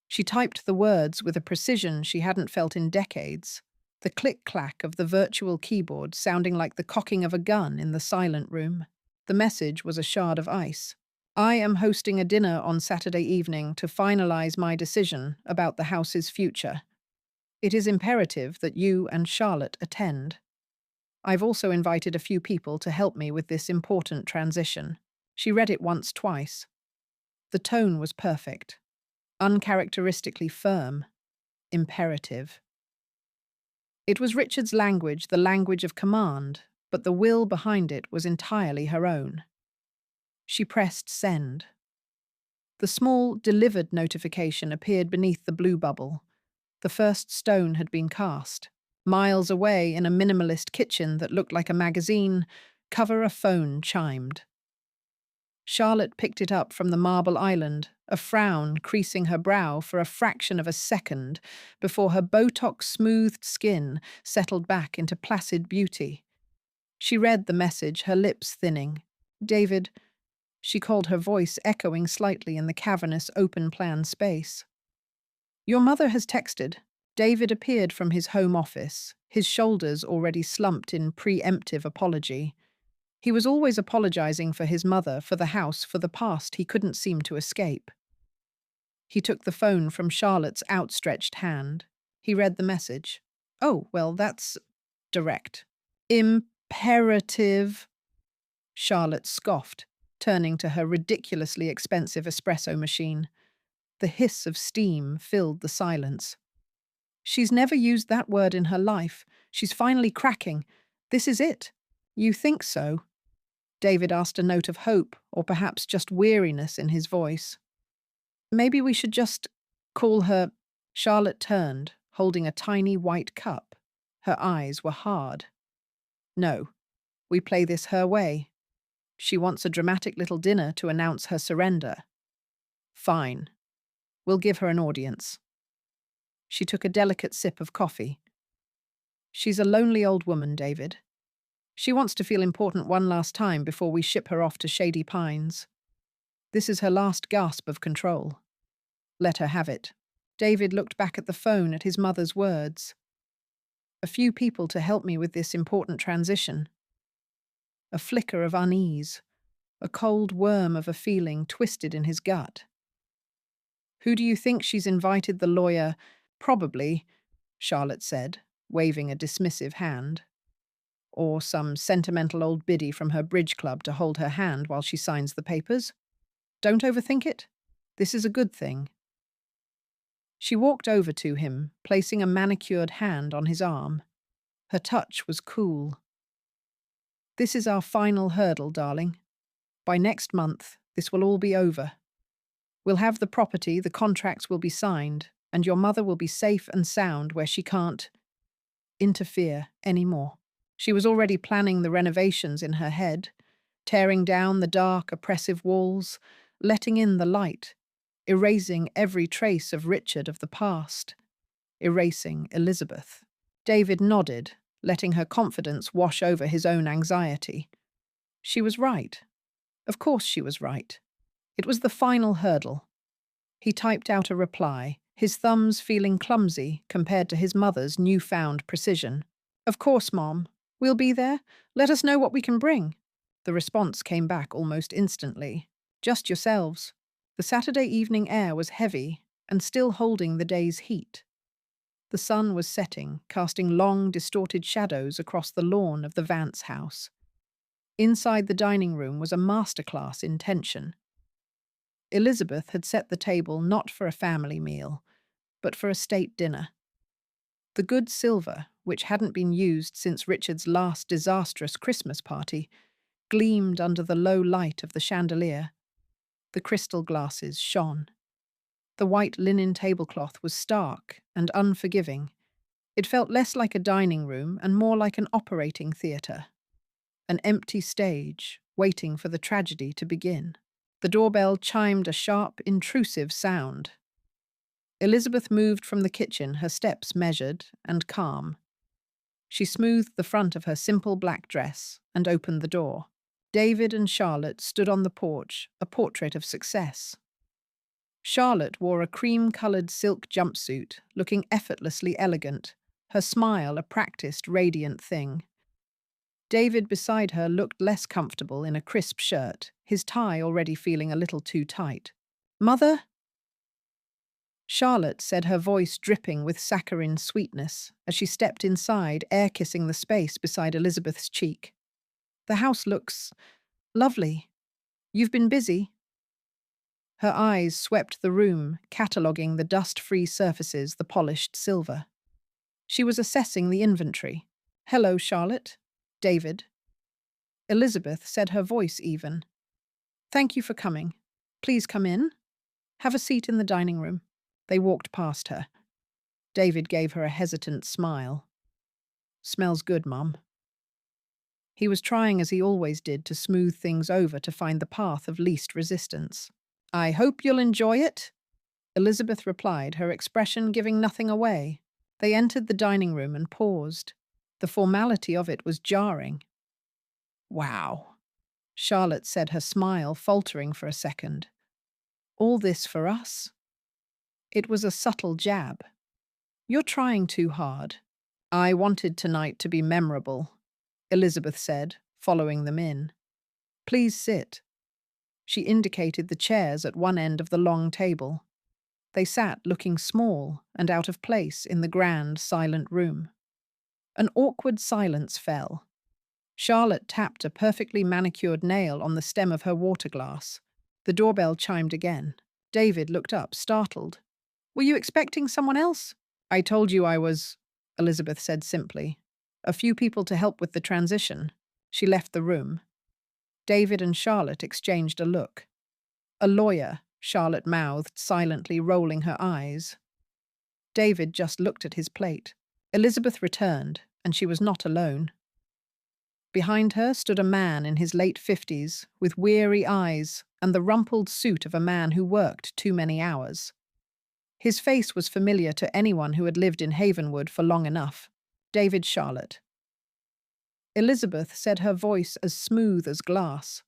She typed the words with a precision she hadn't felt in decades, the click-clack of the virtual keyboard sounding like the cocking of a gun in the silent room. The message was a shard of ice. "I am hosting a dinner on Saturday evening to finalize my decision about the house's future. It is imperative that you and Charlotte attend. I've also invited a few people to help me with this important transition." She read it once, twice. The tone was perfect, uncharacteristically firm, imperative. It was Richard's language, the language of command, but the will behind it was entirely her own. She pressed send. The small delivered notification appeared beneath the blue bubble. The first stone had been cast. Miles away, in a minimalist kitchen that looked like a magazine, cover a phone chimed. Charlotte picked it up from the marble island, a frown creasing her brow for a fraction of a second before her Botox-smoothed skin settled back into placid beauty. She read the message, her lips thinning. David, she called, her voice echoing slightly in the cavernous open-plan space. Your mother has texted. David appeared from his home office, his shoulders already slumped in preemptive apology. He was always apologizing for his mother, for the house, for the past he couldn't seem to escape. He took the phone from Charlotte's outstretched hand. He read the message. Oh, well, that's direct. Imperative. Charlotte scoffed, turning to her ridiculously expensive espresso machine. The hiss of steam filled the silence. She's never used that word in her life. She's finally cracking. This is it. You think so? David asked, a note of hope, or perhaps just weariness in his voice. Maybe we should just call her. Charlotte turned, holding a tiny white cup. Her eyes were hard. No, we play this her way. She wants a dramatic little dinner to announce her surrender. Fine. We'll give her an audience. She took a delicate sip of coffee. She's a lonely old woman, David. She wants to feel important one last time before we ship her off to Shady Pines. This is her last gasp of control. Let her have it. David looked back at the phone at his mother's words. A few people to help me with this important transition. A flicker of unease, a cold worm of a feeling twisted in his gut. Who do you think she's invited? The lawyer? Probably, Charlotte said, waving a dismissive hand. Or some sentimental old biddy from her bridge club to hold her hand while she signs the papers. Don't overthink it. This is a good thing. She walked over to him, placing a manicured hand on his arm. Her touch was cool. This is our final hurdle, darling. By next month, this will all be over. We'll have the property, the contracts will be signed, and your mother will be safe and sound where she can't interfere anymore. She was already planning the renovations in her head, tearing down the dark, oppressive walls, letting in the light, erasing every trace of Richard of the past, erasing Elizabeth. David nodded, letting her confidence wash over his own anxiety. She was right. Of course she was right. It was the final hurdle. He typed out a reply, his thumbs feeling clumsy compared to his mother's newfound precision. Of course, Mom. We'll be there. Let us know what we can bring. The response came back almost instantly. Just yourselves. The Saturday evening air was heavy and still holding the day's heat. The sun was setting, casting long, distorted shadows across the lawn of the Vance house. Inside the dining room was a masterclass in tension. Elizabeth had set the table not for a family meal, but for a state dinner. The good silver, which hadn't been used since Richard's last disastrous Christmas party, gleamed under the low light of the chandelier. The crystal glasses shone. The white linen tablecloth was stark and unforgiving. It felt less like a dining room and more like an operating theatre. An empty stage, waiting for the tragedy to begin. The doorbell chimed a sharp, intrusive sound. Elizabeth moved from the kitchen, her steps measured and calm. She smoothed the front of her simple black dress and opened the door. David and Charlotte stood on the porch, a portrait of success. Charlotte wore a cream-colored silk jumpsuit, looking effortlessly elegant, her smile a practiced, radiant thing. David beside her looked less comfortable in a crisp shirt, his tie already feeling a little too tight. "Mother?" Charlotte said, her voice dripping with saccharine sweetness as she stepped inside, air-kissing the space beside Elizabeth's cheek. "The house looks lovely. You've been busy?" Her eyes swept the room, cataloguing the dust-free surfaces, the polished silver. She was assessing the inventory. "Hello, Charlotte." "David." Elizabeth said, her voice even. "Thank you for coming. Please come in. Have a seat in the dining room." They walked past her. David gave her a hesitant smile. "Smells good, Mum." He was trying, as he always did, to smooth things over to find the path of least resistance. "I hope you'll enjoy it," Elizabeth replied, her expression giving nothing away. They entered the dining room and paused. The formality of it was jarring. "Wow," Charlotte said, her smile faltering for a second. "All this for us?" It was a subtle jab. "You're trying too hard." "I wanted tonight to be memorable," Elizabeth said, following them in. "Please sit." She indicated the chairs at one end of the long table. They sat looking small and out of place in the grand, silent room. An awkward silence fell. Charlotte tapped a perfectly manicured nail on the stem of her water glass. The doorbell chimed again. David looked up, startled. "Were you expecting someone else?" "I told you I was," Elizabeth said simply. "A few people to help with the transition." She left the room. David and Charlotte exchanged a look. "A lawyer," Charlotte mouthed, silently rolling her eyes. David just looked at his plate. Elizabeth returned, and she was not alone. Behind her stood a man in his late 50s, with weary eyes and the rumpled suit of a man who worked too many hours. His face was familiar to anyone who had lived in Havenwood for long enough. David Charlotte. Elizabeth said, her voice as smooth as glass.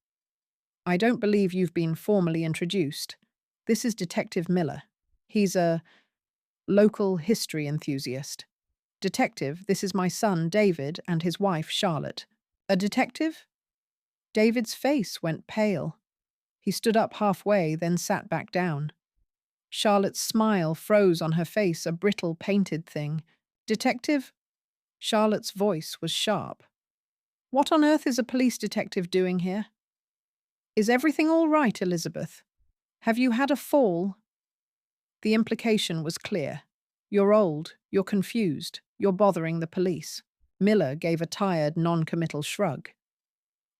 "I don't believe you've been formally introduced. This is Detective Miller. He's a local history enthusiast. Detective, this is my son, David, and his wife, Charlotte." "A detective?" David's face went pale. He stood up halfway, then sat back down. Charlotte's smile froze on her face, a brittle, painted thing. "Detective?" Charlotte's voice was sharp. "What on earth is a police detective doing here?" "Is everything all right, Elizabeth? Have you had a fall?" The implication was clear. "You're old, you're confused, you're bothering the police." Miller gave a tired, non-committal shrug.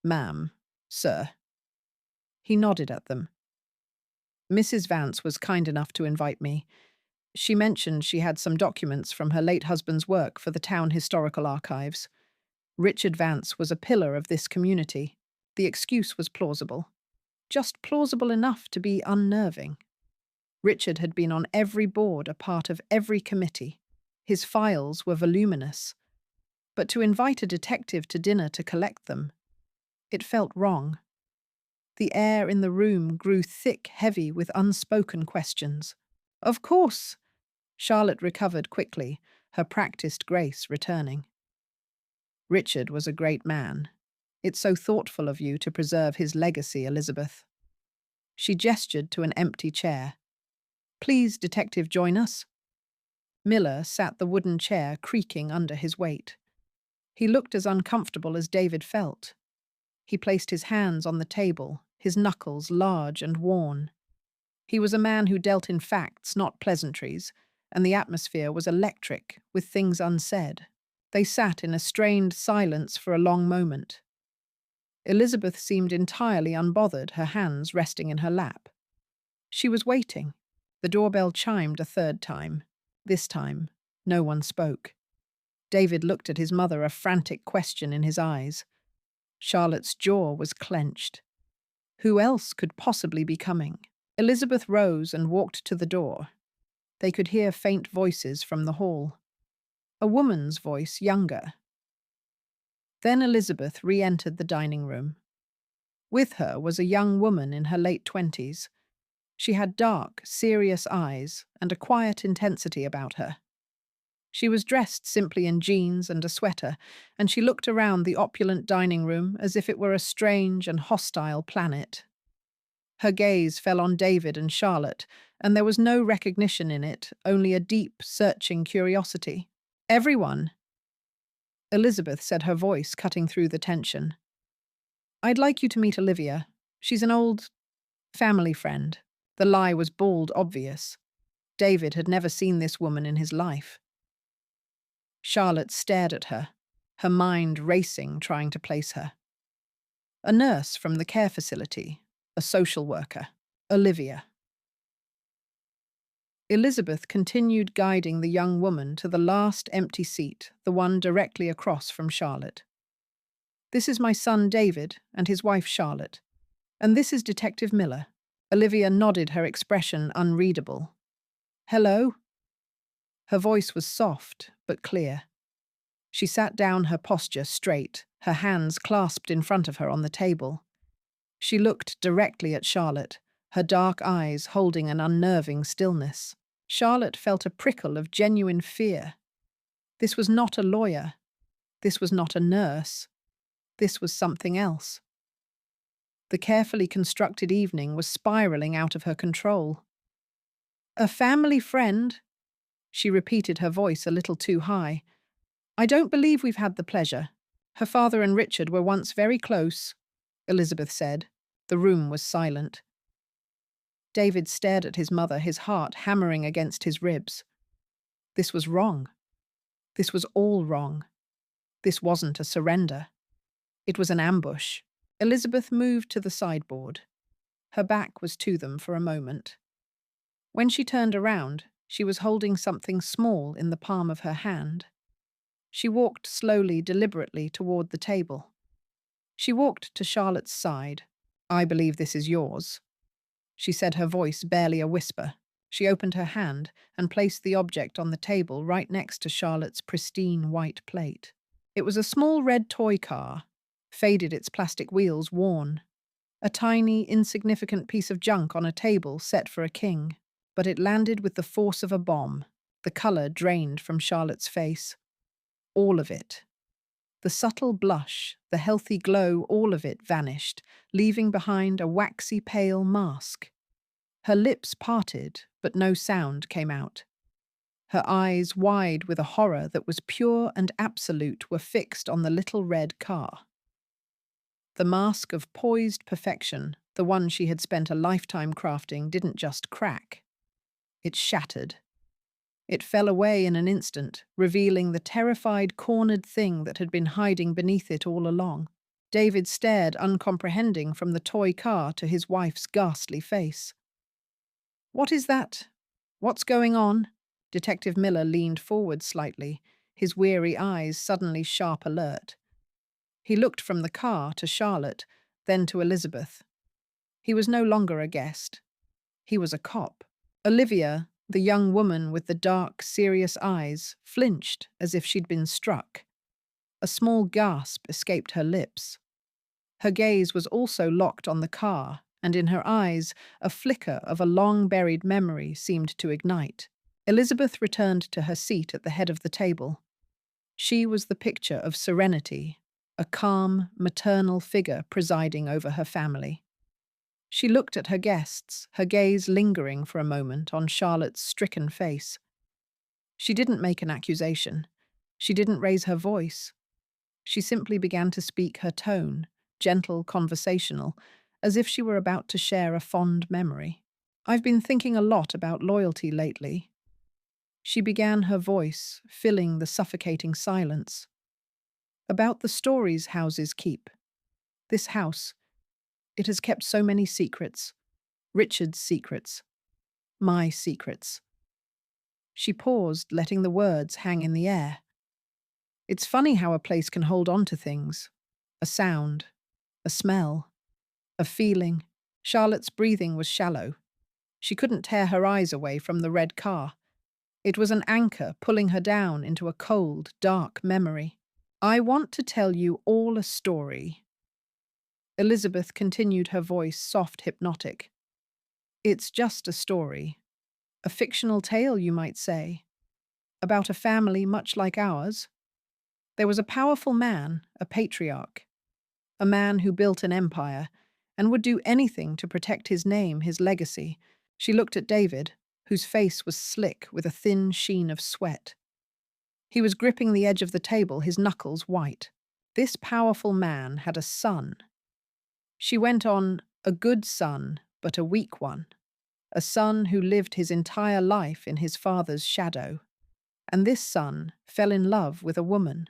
"Ma'am, sir." He nodded at them. "Mrs. Vance was kind enough to invite me. She mentioned she had some documents from her late husband's work for the town historical archives. Richard Vance was a pillar of this community. The excuse was plausible. Just plausible enough to be unnerving. Richard had been on every board, a part of every committee. His files were voluminous. But to invite a detective to dinner to collect them, it felt wrong. The air in the room grew thick, heavy with unspoken questions. "Of course." Charlotte recovered quickly, her practiced grace returning. "Richard was a great man. It's so thoughtful of you to preserve his legacy, Elizabeth." She gestured to an empty chair. "Please, detective, join us." Miller sat the wooden chair, creaking under his weight. He looked as uncomfortable as David felt. He placed his hands on the table, his knuckles large and worn. He was a man who dealt in facts, not pleasantries, and the atmosphere was electric, with things unsaid. They sat in a strained silence for a long moment. Elizabeth seemed entirely unbothered, her hands resting in her lap. She was waiting. The doorbell chimed a third time. This time, no one spoke. David looked at his mother, a frantic question in his eyes. Charlotte's jaw was clenched. Who else could possibly be coming? Elizabeth rose and walked to the door. They could hear faint voices from the hall. A woman's voice, younger. Then Elizabeth re-entered the dining room. With her was a young woman in her late 20s. She had dark, serious eyes and a quiet intensity about her. She was dressed simply in jeans and a sweater, and she looked around the opulent dining room as if it were a strange and hostile planet. Her gaze fell on David and Charlotte, and there was no recognition in it, only a deep, searching curiosity. "Everyone," Elizabeth said, her voice cutting through the tension. "I'd like you to meet Olivia. She's an old family friend." The lie was bald obvious. David had never seen this woman in his life. Charlotte stared at her, her mind racing, trying to place her. A nurse from the care facility, a social worker, Olivia. Elizabeth continued guiding the young woman to the last empty seat, the one directly across from Charlotte. "This is my son David and his wife Charlotte. And this is Detective Miller." Olivia nodded, her expression unreadable. "Hello?" Her voice was soft but clear. She sat down, her posture straight, her hands clasped in front of her on the table. She looked directly at Charlotte, her dark eyes holding an unnerving stillness. Charlotte felt a prickle of genuine fear. This was not a lawyer. This was not a nurse. This was something else. The carefully constructed evening was spiraling out of her control. "A family friend?" She repeated, her voice a little too high. "I don't believe we've had the pleasure. Her father and Richard were once very close," Elizabeth said. The room was silent. David stared at his mother, his heart hammering against his ribs. This was wrong. This was all wrong. This wasn't a surrender. It was an ambush. Elizabeth moved to the sideboard. Her back was to them for a moment. When she turned around, she was holding something small in the palm of her hand. She walked slowly, deliberately toward the table. She walked to Charlotte's side. "I believe this is yours," she said, her voice barely a whisper. She opened her hand and placed the object on the table right next to Charlotte's pristine white plate. It was a small red toy car, faded, its plastic wheels worn. A tiny, insignificant piece of junk on a table set for a king. But it landed with the force of a bomb. The color drained from Charlotte's face. All of it. The subtle blush, the healthy glow, all of it vanished, leaving behind a waxy pale mask. Her lips parted, but no sound came out. Her eyes, wide with a horror that was pure and absolute, were fixed on the little red car. The mask of poised perfection, the one she had spent a lifetime crafting, didn't just crack. It shattered. It fell away in an instant, revealing the terrified, cornered thing that had been hiding beneath it all along. David stared, uncomprehending, from the toy car to his wife's ghastly face. "What is that? What's going on?" Detective Miller leaned forward slightly, his weary eyes suddenly sharp alert. He looked from the car to Charlotte, then to Elizabeth. He was no longer a guest. He was a cop. Olivia, the young woman with the dark, serious eyes, flinched as if she'd been struck. A small gasp escaped her lips. Her gaze was also locked on the car, and in her eyes, a flicker of a long-buried memory seemed to ignite. Elizabeth returned to her seat at the head of the table. She was the picture of serenity, a calm, maternal figure presiding over her family. She looked at her guests, her gaze lingering for a moment on Charlotte's stricken face. She didn't make an accusation. She didn't raise her voice. She simply began to speak, her tone, gentle, conversational, as if she were about to share a fond memory. "I've been thinking a lot about loyalty lately." She began, her voice filling the suffocating silence. "About the stories houses keep. This house, it has kept so many secrets. Richard's secrets. My secrets." She paused, letting the words hang in the air. "It's funny how a place can hold on to things. A sound, a smell, a feeling." Charlotte's breathing was shallow. She couldn't tear her eyes away from the red car. It was an anchor pulling her down into a cold, dark memory. "I want to tell you all a story." Elizabeth continued, her voice soft, hypnotic. "It's just a story. A fictional tale, you might say. About a family much like ours. There was a powerful man, a patriarch. A man who built an empire and would do anything to protect his name, his legacy." She looked at David, whose face was slick with a thin sheen of sweat. He was gripping the edge of the table, his knuckles white. "This powerful man had a son." She went on, "A good son, but a weak one. a son who lived his entire life in his father's shadow. And this son fell in love with a woman,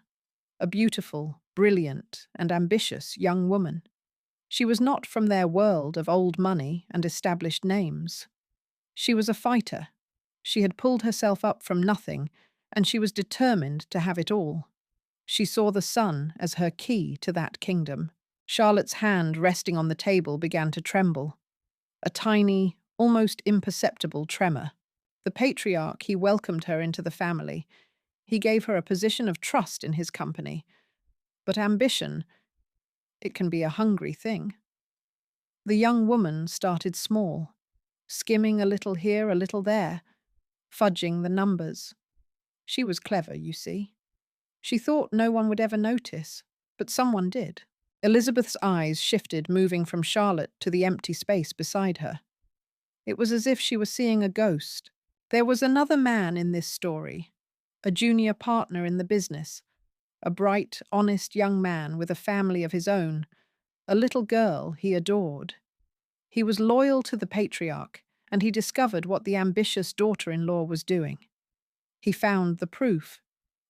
a beautiful, brilliant, and ambitious young woman. She was not from their world of old money and established names. She was a fighter. She had pulled herself up from nothing, and she was determined to have it all. She saw the son as her key to that kingdom. Charlotte's hand resting on the table began to tremble. A tiny, almost imperceptible tremor. The patriarch, he welcomed her into the family. He gave her a position of trust in his company. But ambition, it can be a hungry thing. The young woman started small, skimming a little here, a little there, fudging the numbers. She was clever, you see. She thought no one would ever notice, but someone did. Elizabeth's eyes shifted, moving from Charlotte to the empty space beside her. It was as if she was seeing a ghost. There was another man in this story, a junior partner in the business, a bright, honest young man with a family of his own, a little girl he adored. He was loyal to the patriarch, and he discovered what the ambitious daughter-in-law was doing. He found the proof.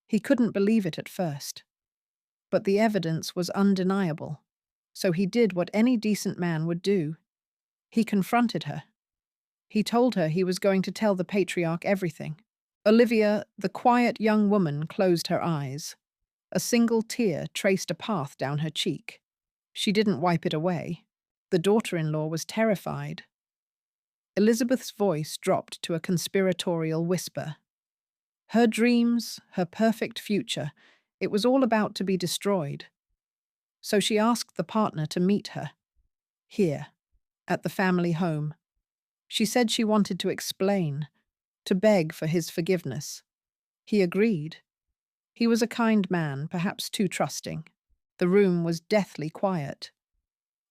He couldn't believe it at first. But the evidence was undeniable, so he did what any decent man would do. He confronted her. He told her he was going to tell the patriarch everything. Olivia, the quiet young woman, closed her eyes. A single tear traced a path down her cheek. She didn't wipe it away. The daughter-in-law was terrified. Elizabeth's voice dropped to a conspiratorial whisper. Her dreams, her perfect future, it was all about to be destroyed. So she asked the partner to meet her. Here, at the family home. She said she wanted to explain, to beg for his forgiveness. He agreed. He was a kind man, perhaps too trusting. The room was deathly quiet.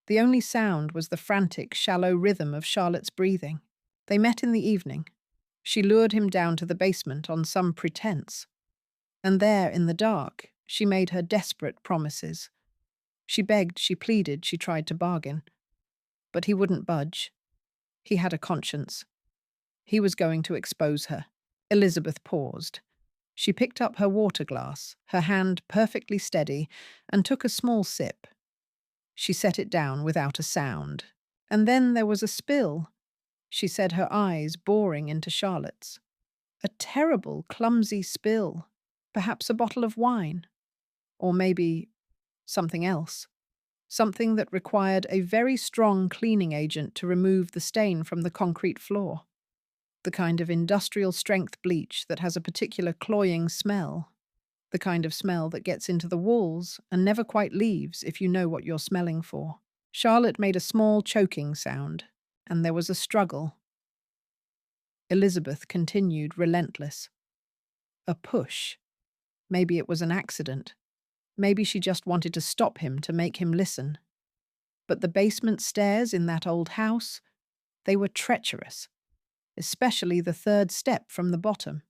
The only sound was the frantic, shallow rhythm of Charlotte's breathing. They met in the evening. She lured him down to the basement on some pretense. And there, in the dark, she made her desperate promises. She begged, she pleaded, she tried to bargain. But he wouldn't budge. He had a conscience. He was going to expose her. Elizabeth paused. She picked up her water glass, her hand perfectly steady, and took a small sip. She set it down without a sound. And then there was a spill, she said, her eyes boring into Charlotte's. A terrible, clumsy spill. Perhaps a bottle of wine. Or maybe something else. Something that required a very strong cleaning agent to remove the stain from the concrete floor. The kind of industrial-strength bleach that has a particular cloying smell. The kind of smell that gets into the walls and never quite leaves if you know what you're smelling for. Charlotte made a small choking sound, and there was a struggle. Elizabeth continued, relentless. A push. Maybe it was an accident. Maybe she just wanted to stop him, to make him listen. But the basement stairs in that old house, they were treacherous, especially the third step from the bottom.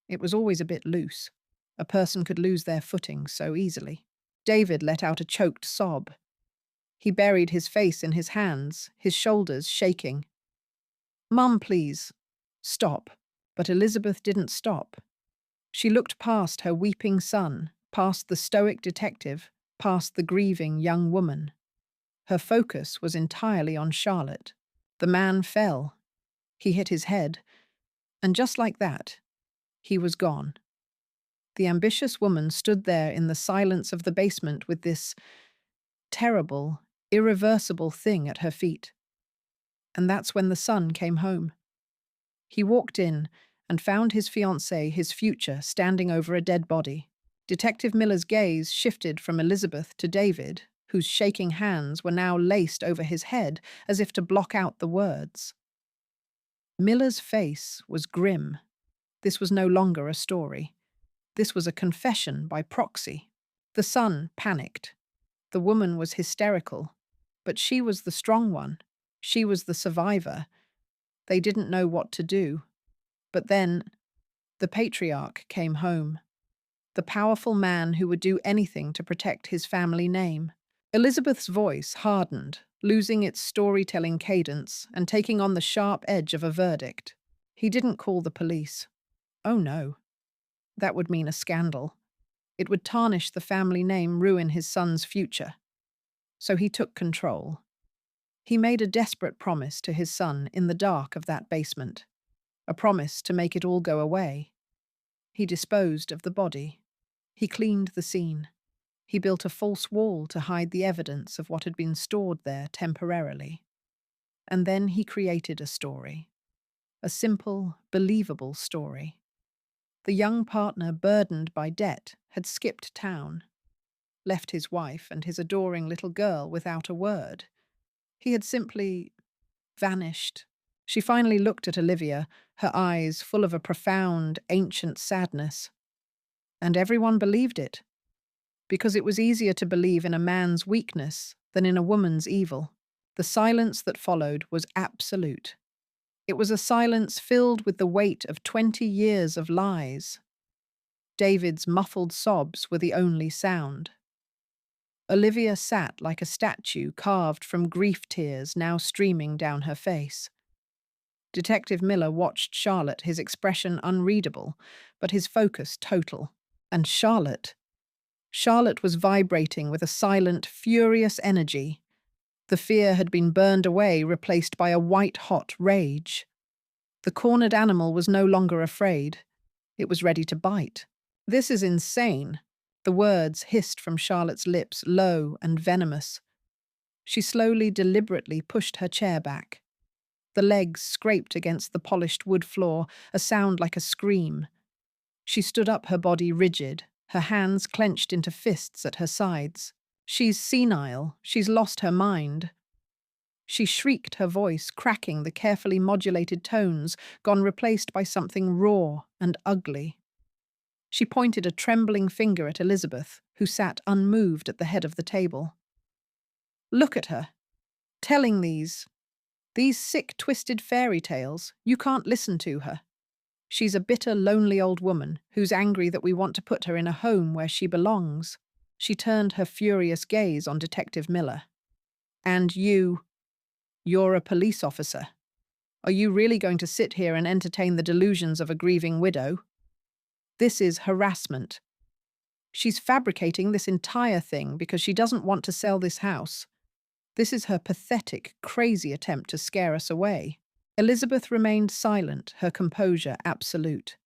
It was always a bit loose. A person could lose their footing so easily. David let out a choked sob. He buried his face in his hands, his shoulders shaking. "Mum, please, stop." But Elizabeth didn't stop. She looked past her weeping son, past the stoic detective, past the grieving young woman. Her focus was entirely on Charlotte. The man fell. He hit his head. And just like that, he was gone. The ambitious woman stood there in the silence of the basement with this terrible, irreversible thing at her feet. And that's when the son came home. He walked in and found his fiancée, his future, standing over a dead body. Detective Miller's gaze shifted from Elizabeth to David, whose shaking hands were now laced over his head as if to block out the words. Miller's face was grim. This was no longer a story. This was a confession by proxy. The son panicked. The woman was hysterical, but she was the strong one. She was the survivor. They didn't know what to do. But then, the patriarch came home. The powerful man who would do anything to protect his family name. Elizabeth's voice hardened, losing its storytelling cadence and taking on the sharp edge of a verdict. He didn't call the police. Oh no, that would mean a scandal. It would tarnish the family name, ruin his son's future. So he took control. He made a desperate promise to his son in the dark of that basement, a promise to make it all go away. He disposed of the body. He cleaned the scene. He built a false wall to hide the evidence of what had been stored there temporarily. And then he created a story. A simple, believable story. The young partner, burdened by debt, had skipped town, left his wife and his adoring little girl without a word. He had simply vanished. She finally looked at Olivia, her eyes full of a profound, ancient sadness. And everyone believed it, because it was easier to believe in a man's weakness than in a woman's evil. The silence that followed was absolute. It was a silence filled with the weight of 20 years of lies. David's muffled sobs were the only sound. Olivia sat like a statue carved from grief tears now streaming down her face. Detective Miller watched Charlotte, his expression unreadable, but his focus total. And Charlotte was vibrating with a silent, furious energy. The fear had been burned away, replaced by a white-hot rage. The cornered animal was no longer afraid. It was ready to bite. "This is insane." The words hissed from Charlotte's lips, low and venomous. She slowly, deliberately pushed her chair back. The legs scraped against the polished wood floor, a sound like a scream. She stood up, her body rigid, her hands clenched into fists at her sides. "She's senile. She's lost her mind." She shrieked, her voice cracking, the carefully modulated tones gone, replaced by something raw and ugly. She pointed a trembling finger at Elizabeth, who sat unmoved at the head of the table. "Look at her, telling these sick, twisted fairy tales. You can't listen to her. She's a bitter, lonely old woman who's angry that we want to put her in a home where she belongs." She turned her furious gaze on Detective Miller. "And you're a police officer. Are you really going to sit here and entertain the delusions of a grieving widow? This is harassment. She's fabricating this entire thing because she doesn't want to sell this house. This is her pathetic, crazy attempt to scare us away." Elizabeth remained silent, her composure absolute.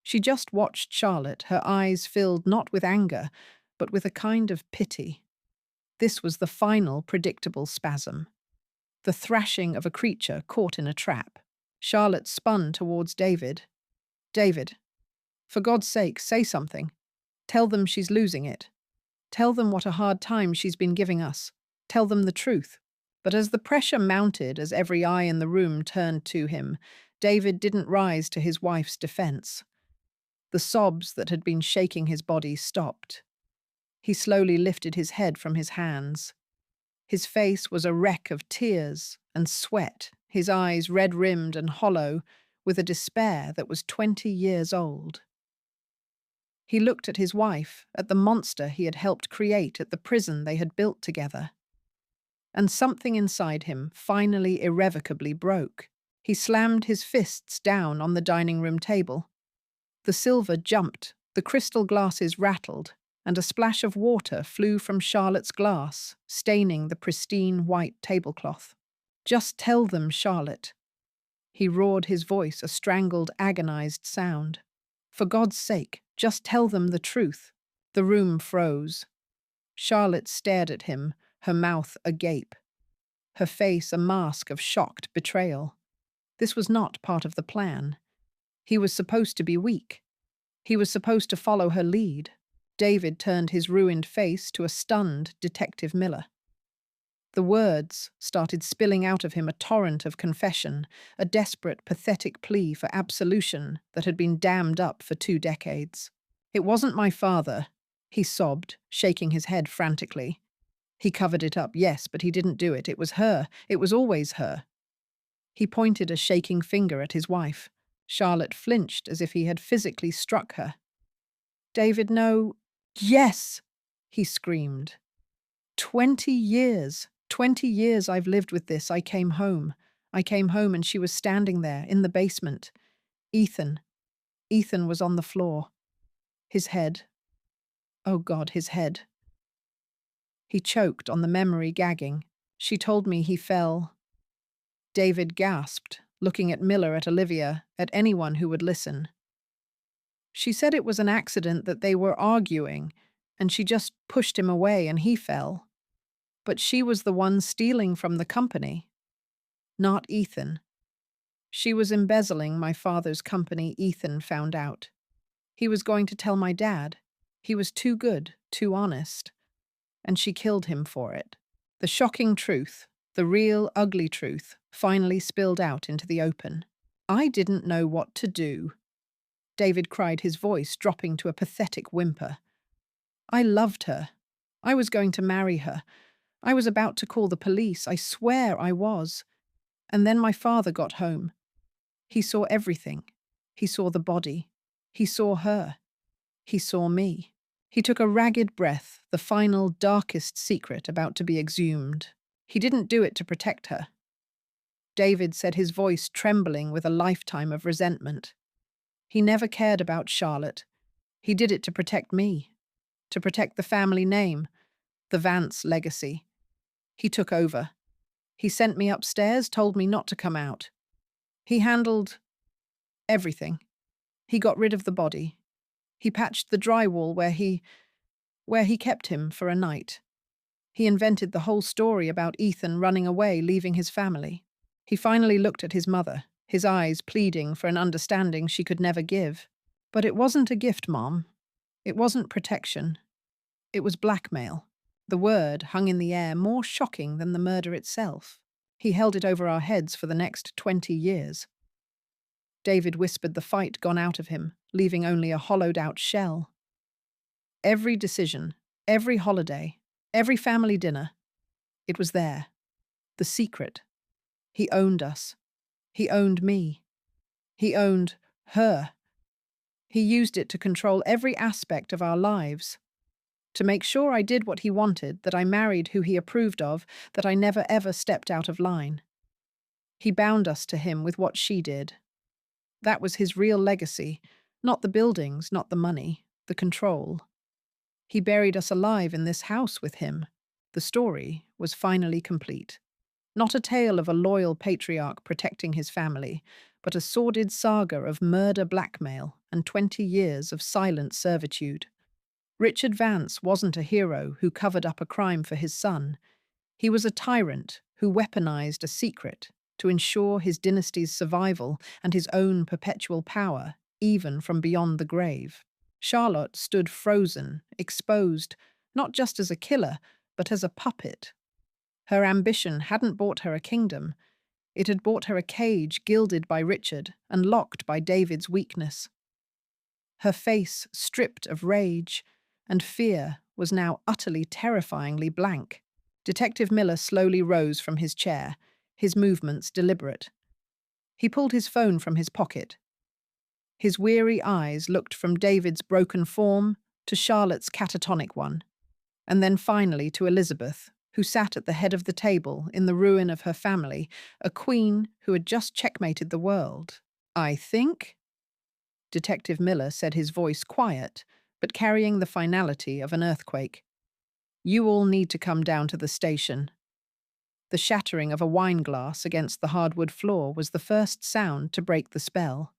She just watched Charlotte, her eyes filled not with anger, but with a kind of pity. This was the final predictable spasm. The thrashing of a creature caught in a trap. Charlotte spun towards David. "David, for God's sake, say something. Tell them she's losing it. Tell them what a hard time she's been giving us. Tell them the truth." But as the pressure mounted, as every eye in the room turned to him, David didn't rise to his wife's defense. The sobs that had been shaking his body stopped. He slowly lifted his head from his hands. His face was a wreck of tears and sweat, his eyes red-rimmed and hollow, with a despair that was 20 years old. He looked at his wife, at the monster he had helped create at the prison they had built together. And something inside him finally irrevocably broke. He slammed his fists down on the dining room table. The silver jumped, the crystal glasses rattled, and a splash of water flew from Charlotte's glass, staining the pristine white tablecloth. "Just tell them, Charlotte." He roared, his voice a strangled, agonized sound. "For God's sake, just tell them the truth." The room froze. Charlotte stared at him, her mouth agape, her face a mask of shocked betrayal. This was not part of the plan. He was supposed to be weak. He was supposed to follow her lead. David turned his ruined face to a stunned Detective Miller. The words started spilling out of him, a torrent of confession, a desperate, pathetic plea for absolution that had been dammed up for 2 decades. "It wasn't my father," he sobbed, shaking his head frantically. "He covered it up, yes, but he didn't do it. It was her. It was always her." He pointed a shaking finger at his wife. Charlotte flinched as if he had physically struck her. "David, no." "Yes!" he screamed. 20 years. 20 years I've lived with this. I came home. I came home and she was standing there in the basement. Ethan. Ethan was on the floor. His head. Oh God, his head. He choked on the memory, gagging. She told me he fell. David gasped, looking at Miller, at Olivia, at anyone who would listen. She said it was an accident, that they were arguing, and she just pushed him away and he fell. But she was the one stealing from the company, not Ethan. She was embezzling my father's company. Ethan found out. He was going to tell my dad. He was too good, too honest. And she killed him for it. The shocking truth, the real ugly truth, finally spilled out into the open. I didn't know what to do. David cried, his voice dropping to a pathetic whimper. I loved her. I was going to marry her. I was about to call the police. I swear I was. And then my father got home. He saw everything. He saw the body. He saw her. He saw me. He took a ragged breath, the final, darkest secret about to be exhumed. He didn't do it to protect her. David said, his voice trembling with a lifetime of resentment. He never cared about Charlotte. He did it to protect me, to protect the family name, the Vance legacy. He took over. He sent me upstairs, told me not to come out. He handled everything. He got rid of the body. He patched the drywall where he kept him for a night. He invented the whole story about Ethan running away, leaving his family. He finally looked at his mother, his eyes pleading for an understanding she could never give. But it wasn't a gift, Mom. It wasn't protection. It was blackmail. The word hung in the air, more shocking than the murder itself. He held it over our heads for the next 20 years. David whispered, the fight gone out of him, leaving only a hollowed-out shell. Every decision, every holiday, every family dinner, it was there. The secret. He owned us. He owned me. He owned her. He used it to control every aspect of our lives. To make sure I did what he wanted, that I married who he approved of, that I never ever stepped out of line. He bound us to him with what she did. That was his real legacy, not the buildings, not the money, the control. He buried us alive in this house with him. The story was finally complete. Not a tale of a loyal patriarch protecting his family, but a sordid saga of murder, blackmail, and 20 years of silent servitude. Richard Vance wasn't a hero who covered up a crime for his son. He was a tyrant who weaponized a secret to ensure his dynasty's survival and his own perpetual power, even from beyond the grave. Charlotte stood frozen, exposed, not just as a killer, but as a puppet. Her ambition hadn't bought her a kingdom. It had bought her a cage gilded by Richard and locked by David's weakness. Her face, stripped of rage and fear, was now utterly terrifyingly blank. Detective Miller slowly rose from his chair, his movements deliberate. He pulled his phone from his pocket. His weary eyes looked from David's broken form to Charlotte's catatonic one, and then finally to Elizabeth, who sat at the head of the table in the ruin of her family, a queen who had just checkmated the world. I think? Detective Miller said, his voice quiet, but carrying the finality of an earthquake. You all need to come down to the station. The shattering of a wine glass against the hardwood floor was the first sound to break the spell.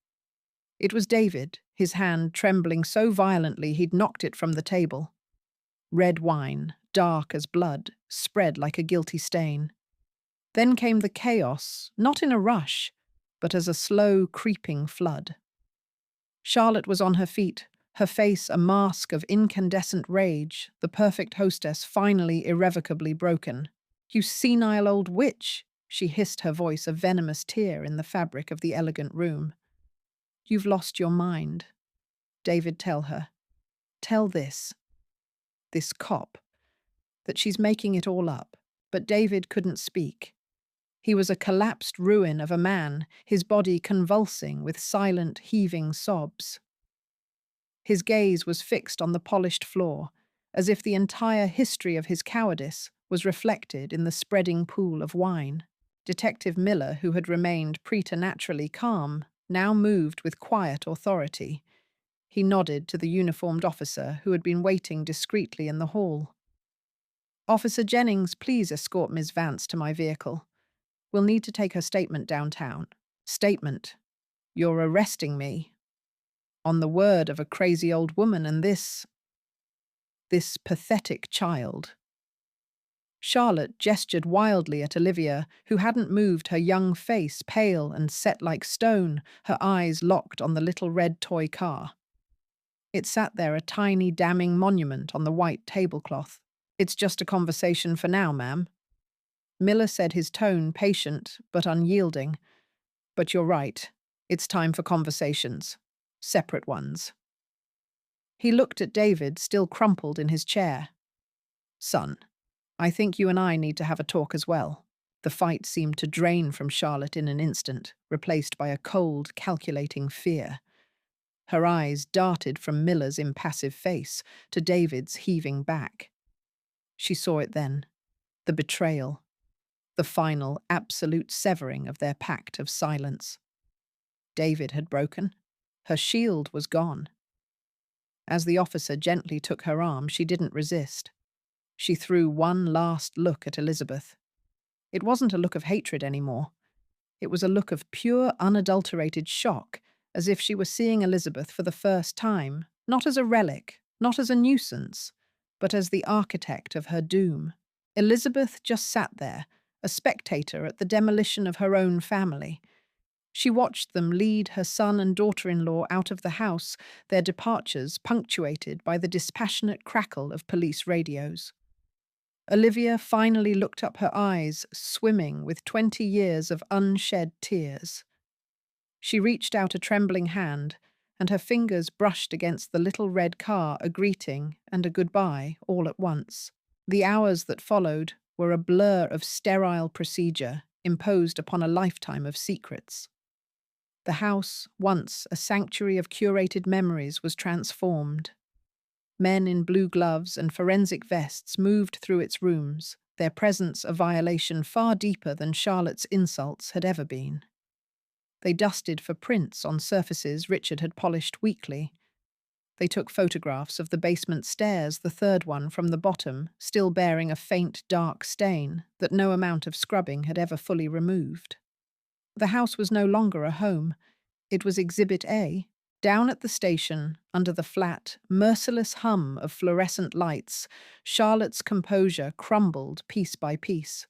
It was David, his hand trembling so violently he'd knocked it from the table. Red wine, dark as blood, spread like a guilty stain. Then came the chaos, not in a rush, but as a slow, creeping flood. Charlotte was on her feet, her face a mask of incandescent rage, the perfect hostess finally irrevocably broken. You senile old witch, she hissed, her voice a venomous tear in the fabric of the elegant room. You've lost your mind. David, tell her. Tell this cop, that she's making it all up. But David couldn't speak. He was a collapsed ruin of a man, his body convulsing with silent, heaving sobs. His gaze was fixed on the polished floor, as if the entire history of his cowardice was reflected in the spreading pool of wine. Detective Miller, who had remained preternaturally calm, now moved with quiet authority. He nodded to the uniformed officer who had been waiting discreetly in the hall. "Officer Jennings, please escort Miss Vance to my vehicle. We'll need to take her statement downtown." "Statement? You're arresting me? On the word of a crazy old woman and this pathetic child." Charlotte gestured wildly at Olivia, who hadn't moved, her young face pale and set like stone, her eyes locked on the little red toy car. It sat there, a tiny damning monument on the white tablecloth. "It's just a conversation for now, ma'am." Miller said, his tone patient but unyielding. "But you're right. It's time for conversations. Separate ones." He looked at David, still crumpled in his chair. "Son, I think you and I need to have a talk as well." The fight seemed to drain from Charlotte in an instant, replaced by a cold, calculating fear. Her eyes darted from Miller's impassive face to David's heaving back. She saw it then, the betrayal, the final, absolute severing of their pact of silence. David had broken. Her shield was gone. As the officer gently took her arm, she didn't resist. She threw one last look at Elizabeth. It wasn't a look of hatred anymore. It was a look of pure, unadulterated shock, as if she were seeing Elizabeth for the first time, not as a relic, not as a nuisance, but as the architect of her doom. Elizabeth just sat there, a spectator at the demolition of her own family. She watched them lead her son and daughter-in-law out of the house, their departures punctuated by the dispassionate crackle of police radios. Olivia finally looked up, her eyes swimming with 20 years of unshed tears. She reached out a trembling hand, and her fingers brushed against the little red car, a greeting and a goodbye all at once. The hours that followed were a blur of sterile procedure imposed upon a lifetime of secrets. The house, once a sanctuary of curated memories, was transformed. Men in blue gloves and forensic vests moved through its rooms, their presence a violation far deeper than Charlotte's insults had ever been. They dusted for prints on surfaces Richard had polished weekly. They took photographs of the basement stairs, the third one from the bottom, still bearing a faint, dark stain that no amount of scrubbing had ever fully removed. The house was no longer a home. It was Exhibit A. Down at the station, under the flat, merciless hum of fluorescent lights, Charlotte's composure crumbled piece by piece.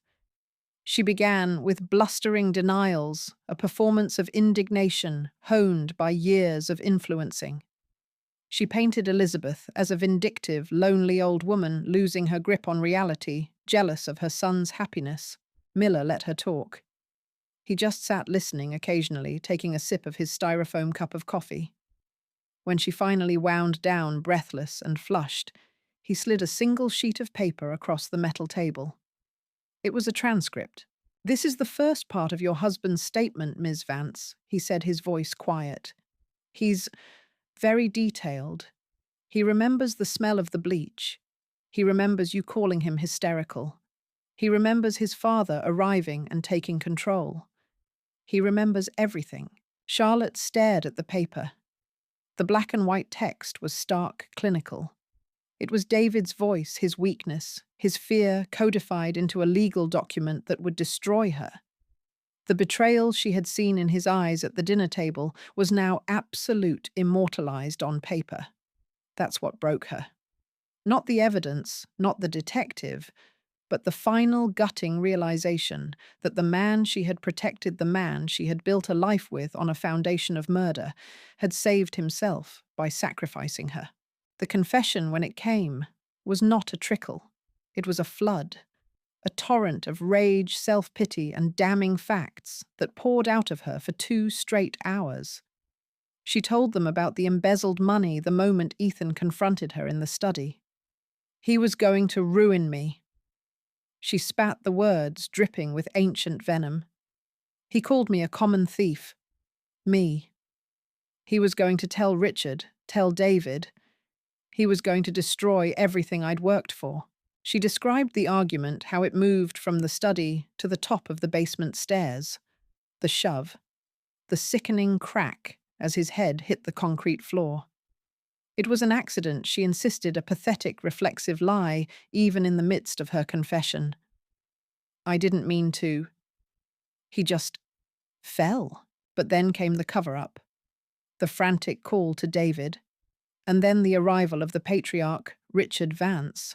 She began with blustering denials, a performance of indignation honed by years of influencing. She painted Elizabeth as a vindictive, lonely old woman losing her grip on reality, jealous of her son's happiness. Miller let her talk. He just sat listening occasionally, taking a sip of his styrofoam cup of coffee. When she finally wound down, breathless and flushed, he slid a single sheet of paper across the metal table. It was a transcript. "This is the first part of your husband's statement, Ms. Vance," he said, his voice quiet. "He's very detailed. He remembers the smell of the bleach. He remembers you calling him hysterical. He remembers his father arriving and taking control. He remembers everything." Charlotte stared at the paper. The black and white text was stark, clinical. It was David's voice, his weakness, his fear codified into a legal document that would destroy her. The betrayal she had seen in his eyes at the dinner table was now absolute, immortalized on paper. That's what broke her. Not the evidence, not the detective, but the final gutting realization that the man she had protected, the man she had built a life with on a foundation of murder, had saved himself by sacrificing her. The confession, when it came, was not a trickle. It was a flood, a torrent of rage, self-pity, and damning facts that poured out of her for 2 straight hours. She told them about the embezzled money the moment Ethan confronted her in the study. "He was going to ruin me." She spat the words, dripping with ancient venom. "He called me a common thief. Me. He was going to tell Richard, tell David. He was going to destroy everything I'd worked for." She described the argument, how it moved from the study to the top of the basement stairs, the shove, the sickening crack as his head hit the concrete floor. It was an accident, she insisted, a pathetic, reflexive lie, even in the midst of her confession. I didn't mean to. He just fell. But then came the cover-up, the frantic call to David, and then the arrival of the patriarch, Richard Vance.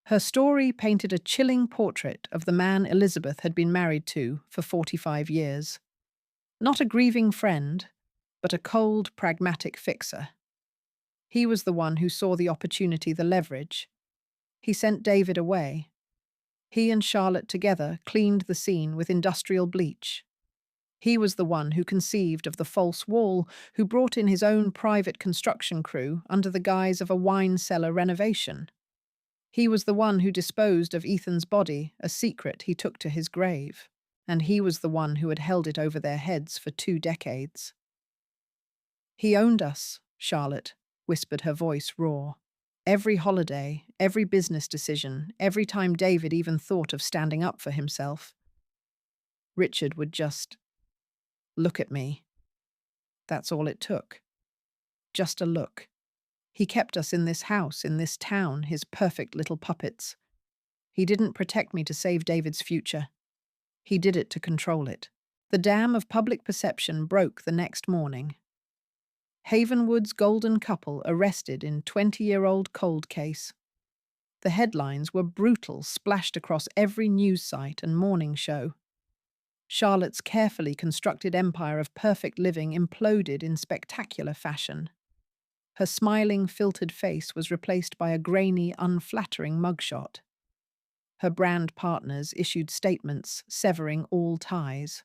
Her story painted a chilling portrait of the man Elizabeth had been married to for 45 years. Not a grieving friend, but a cold, pragmatic fixer. He was the one who saw the opportunity, the leverage. He sent David away. He and Charlotte together cleaned the scene with industrial bleach. He was the one who conceived of the false wall, who brought in his own private construction crew under the guise of a wine cellar renovation. He was the one who disposed of Ethan's body, a secret he took to his grave. And he was the one who had held it over their heads for 2 decades. He owned us, Charlotte, whispered her voice raw. Every holiday, every business decision, every time David even thought of standing up for himself. Richard would just look at me. That's all it took. Just a look. He kept us in this house, in this town, his perfect little puppets. He didn't protect me to save David's future. He did it to control it. The dam of public perception broke the next morning. Havenwood's golden couple arrested in 20-year-old cold case. The headlines were brutal, splashed across every news site and morning show. Charlotte's carefully constructed empire of perfect living imploded in spectacular fashion. Her smiling, filtered face was replaced by a grainy, unflattering mugshot. Her brand partners issued statements severing all ties.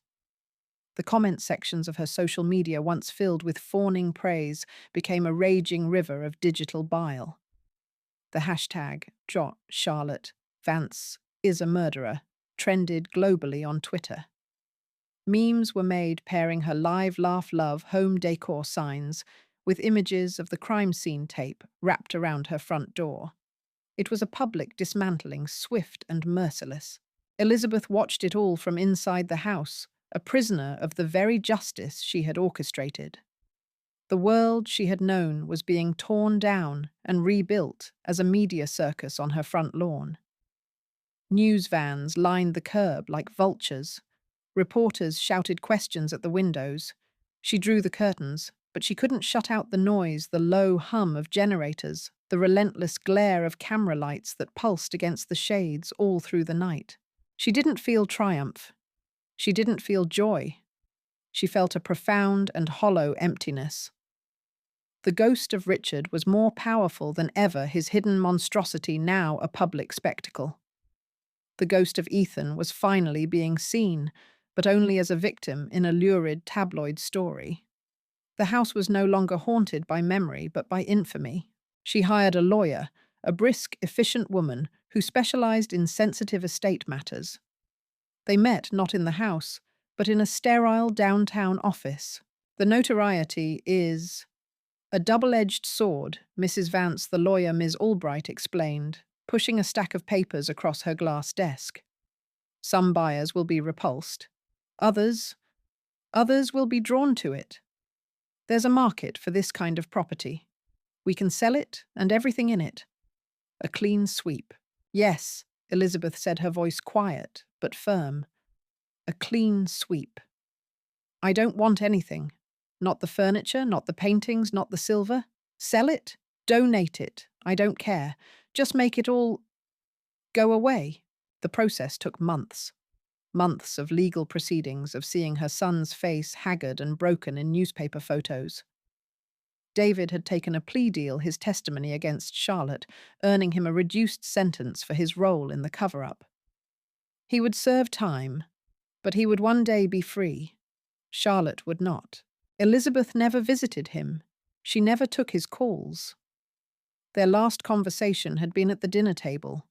The comment sections of her social media, once filled with fawning praise, became a raging river of digital bile. The hashtag #Charlotte Vance is a murderer trended globally on Twitter. Memes were made pairing her live laugh love home decor signs with images of the crime scene tape wrapped around her front door. It was a public dismantling, swift and merciless. Elizabeth watched it all from inside the house, a prisoner of the very justice she had orchestrated. The world she had known was being torn down and rebuilt as a media circus on her front lawn. News vans lined the curb like vultures. Reporters shouted questions at the windows. She drew the curtains, but she couldn't shut out the noise, the low hum of generators, the relentless glare of camera lights that pulsed against the shades all through the night. She didn't feel triumph. She didn't feel joy. She felt a profound and hollow emptiness. The ghost of Richard was more powerful than ever, his hidden monstrosity now a public spectacle. The ghost of Ethan was finally being seen, but only as a victim in a lurid tabloid story. The house was no longer haunted by memory, but by infamy. She hired a lawyer, a brisk, efficient woman who specialized in sensitive estate matters. They met not in the house, but in a sterile downtown office. The notoriety is a double-edged sword, Mrs. Vance, the lawyer Ms. Albright explained, pushing a stack of papers across her glass desk. Some buyers will be repulsed. Others will be drawn to it. There's a market for this kind of property. We can sell it and everything in it. A clean sweep. Yes, Elizabeth said, her voice quiet but firm. A clean sweep. I don't want anything. Not the furniture, not the paintings, not the silver. Sell it, donate it, I don't care. Just make it all go away. The process took months. Months of legal proceedings, of seeing her son's face haggard and broken in newspaper photos. David had taken a plea deal, his testimony against Charlotte, earning him a reduced sentence for his role in the cover-up. He would serve time, but he would one day be free. Charlotte would not. Elizabeth never visited him. She never took his calls. Their last conversation had been at the dinner table.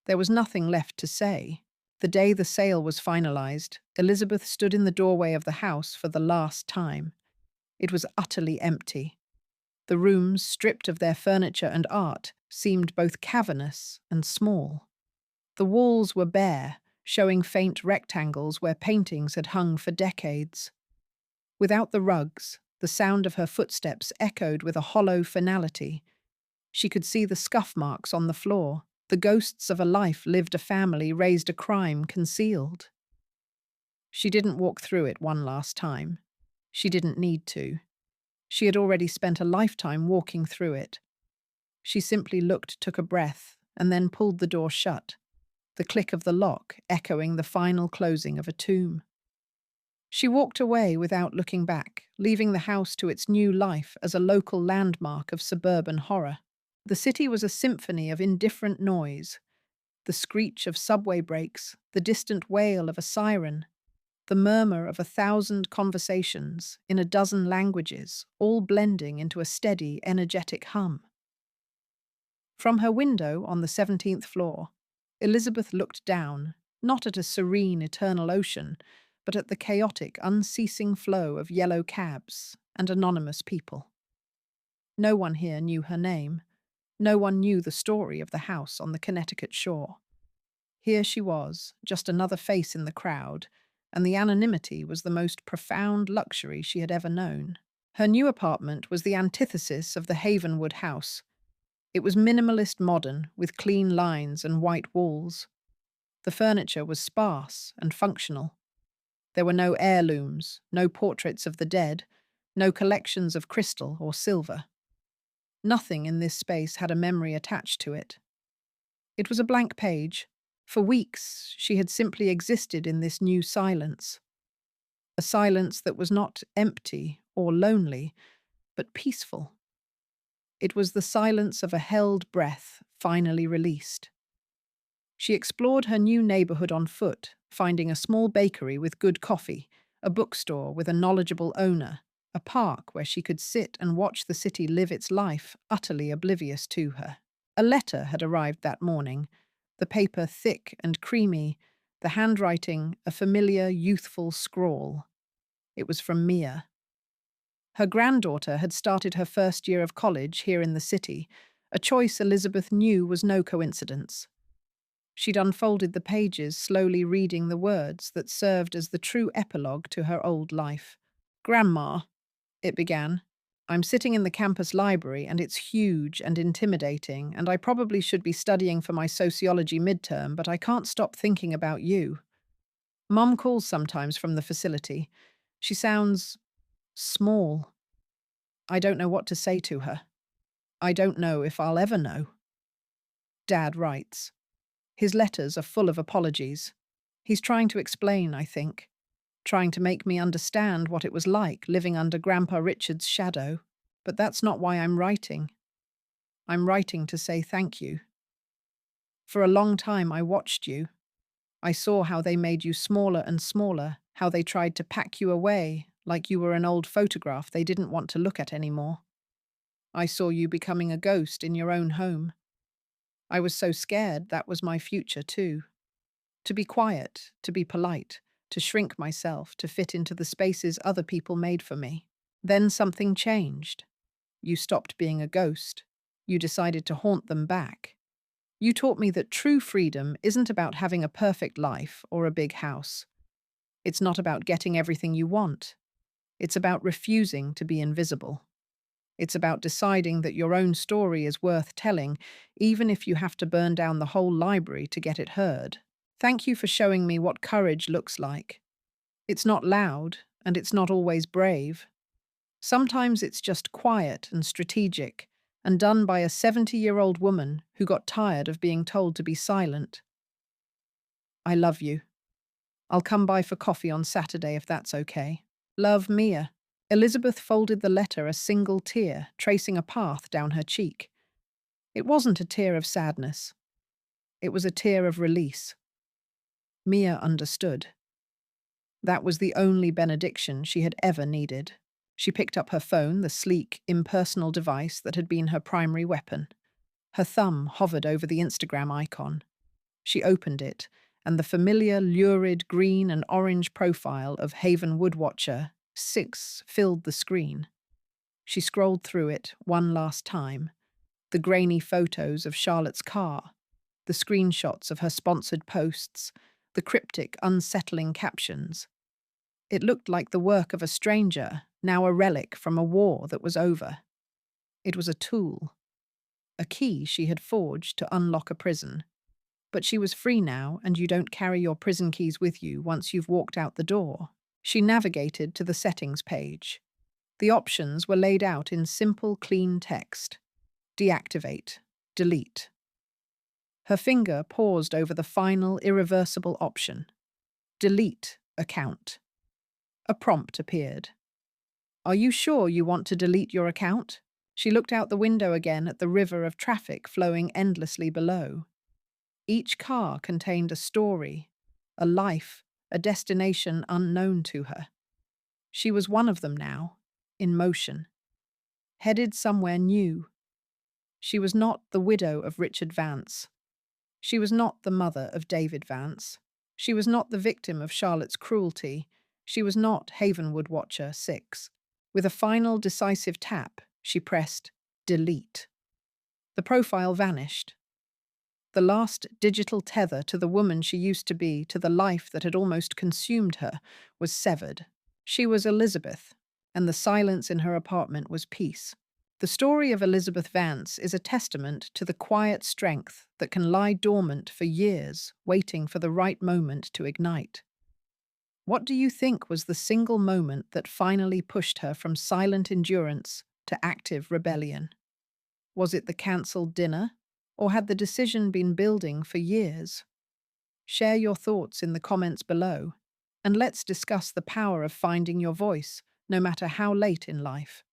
There was nothing left to say. The day the sale was finalized, Elizabeth stood in the doorway of the house for the last time. It was utterly empty. The rooms, stripped of their furniture and art, seemed both cavernous and small. The walls were bare, showing faint rectangles where paintings had hung for decades. Without the rugs, the sound of her footsteps echoed with a hollow finality. She could see the scuff marks on the floor, the ghosts of a life lived, a family raised, a crime concealed. She didn't walk through it one last time. She didn't need to. She had already spent a lifetime walking through it. She simply looked, took a breath, and then pulled the door shut, the click of the lock echoing the final closing of a tomb. She walked away without looking back, leaving the house to its new life as a local landmark of suburban horror. The city was a symphony of indifferent noise, the screech of subway brakes, the distant wail of a siren, the murmur of 1,000 conversations in a dozen languages, all blending into a steady, energetic hum. From her window on the 17th floor, Elizabeth looked down, not at a serene, eternal ocean, but at the chaotic, unceasing flow of yellow cabs and anonymous people. No one here knew her name. No one knew the story of the house on the Connecticut shore. Here she was, just another face in the crowd, and the anonymity was the most profound luxury she had ever known. Her new apartment was the antithesis of the Havenwood house. It was minimalist modern, with clean lines and white walls. The furniture was sparse and functional. There were no heirlooms, no portraits of the dead, no collections of crystal or silver. Nothing in this space had a memory attached to it. It was a blank page. For weeks, she had simply existed in this new silence. A silence that was not empty or lonely, but peaceful. It was the silence of a held breath finally released. She explored her new neighborhood on foot, finding a small bakery with good coffee, a bookstore with a knowledgeable owner, a park where she could sit and watch the city live its life, utterly oblivious to her. A letter had arrived that morning, the paper thick and creamy, the handwriting a familiar, youthful scrawl. It was from Mia. Her granddaughter had started her first year of college here in the city, a choice Elizabeth knew was no coincidence. She'd unfolded the pages, slowly reading the words that served as the true epilogue to her old life. "Grandma," it began, "I'm sitting in the campus library and it's huge and intimidating, and I probably should be studying for my sociology midterm, but I can't stop thinking about you. Mum calls sometimes from the facility. She sounds small. I don't know what to say to her. I don't know if I'll ever know." Dad writes. His letters are full of apologies. He's trying to explain, I think, trying to make me understand what it was like living under Grandpa Richard's shadow. But that's not why I'm writing. I'm writing to say thank you. For a long time I watched you. I saw how they made you smaller and smaller, how they tried to pack you away like you were an old photograph they didn't want to look at anymore. I saw you becoming a ghost in your own home. I was so scared that was my future too. To be quiet, to be polite, to shrink myself, to fit into the spaces other people made for me. Then something changed. You stopped being a ghost. You decided to haunt them back. You taught me that true freedom isn't about having a perfect life or a big house. It's not about getting everything you want. It's about refusing to be invisible. It's about deciding that your own story is worth telling, even if you have to burn down the whole library to get it heard. Thank you for showing me what courage looks like. It's not loud, and it's not always brave. Sometimes it's just quiet and strategic, and done by a 70-year-old woman who got tired of being told to be silent. I love you. I'll come by for coffee on Saturday if that's okay. Love, Mia. Elizabeth folded the letter, a single tear tracing a path down her cheek. It wasn't a tear of sadness. It was a tear of release. Mia understood. That was the only benediction she had ever needed. She picked up her phone, the sleek, impersonal device that had been her primary weapon. Her thumb hovered over the Instagram icon. She opened it, and the familiar, lurid green and orange profile of Haven Woodwatcher 6 filled the screen. She scrolled through it one last time. The grainy photos of Charlotte's car, the screenshots of her sponsored posts, the cryptic, unsettling captions. It looked like the work of a stranger, now a relic from a war that was over. It was a tool, a key she had forged to unlock a prison. But she was free now, and you don't carry your prison keys with you once you've walked out the door. She navigated to the settings page. The options were laid out in simple, clean text. Deactivate. Delete. Her finger paused over the final, irreversible option. Delete account. A prompt appeared. Are you sure you want to delete your account? She looked out the window again at the river of traffic flowing endlessly below. Each car contained a story, a life, a destination unknown to her. She was one of them now, in motion, headed somewhere new. She was not the widow of Richard Vance. She was not the mother of David Vance. She was not the victim of Charlotte's cruelty. She was not Havenwood Watcher 6. With a final decisive tap, she pressed delete. The profile vanished. The last digital tether to the woman she used to be, to the life that had almost consumed her, was severed. She was Elizabeth, and the silence in her apartment was peace. The story of Elizabeth Vance is a testament to the quiet strength that can lie dormant for years, waiting for the right moment to ignite. What do you think was the single moment that finally pushed her from silent endurance to active rebellion? Was it the cancelled dinner, or had the decision been building for years? Share your thoughts in the comments below, and let's discuss the power of finding your voice, no matter how late in life.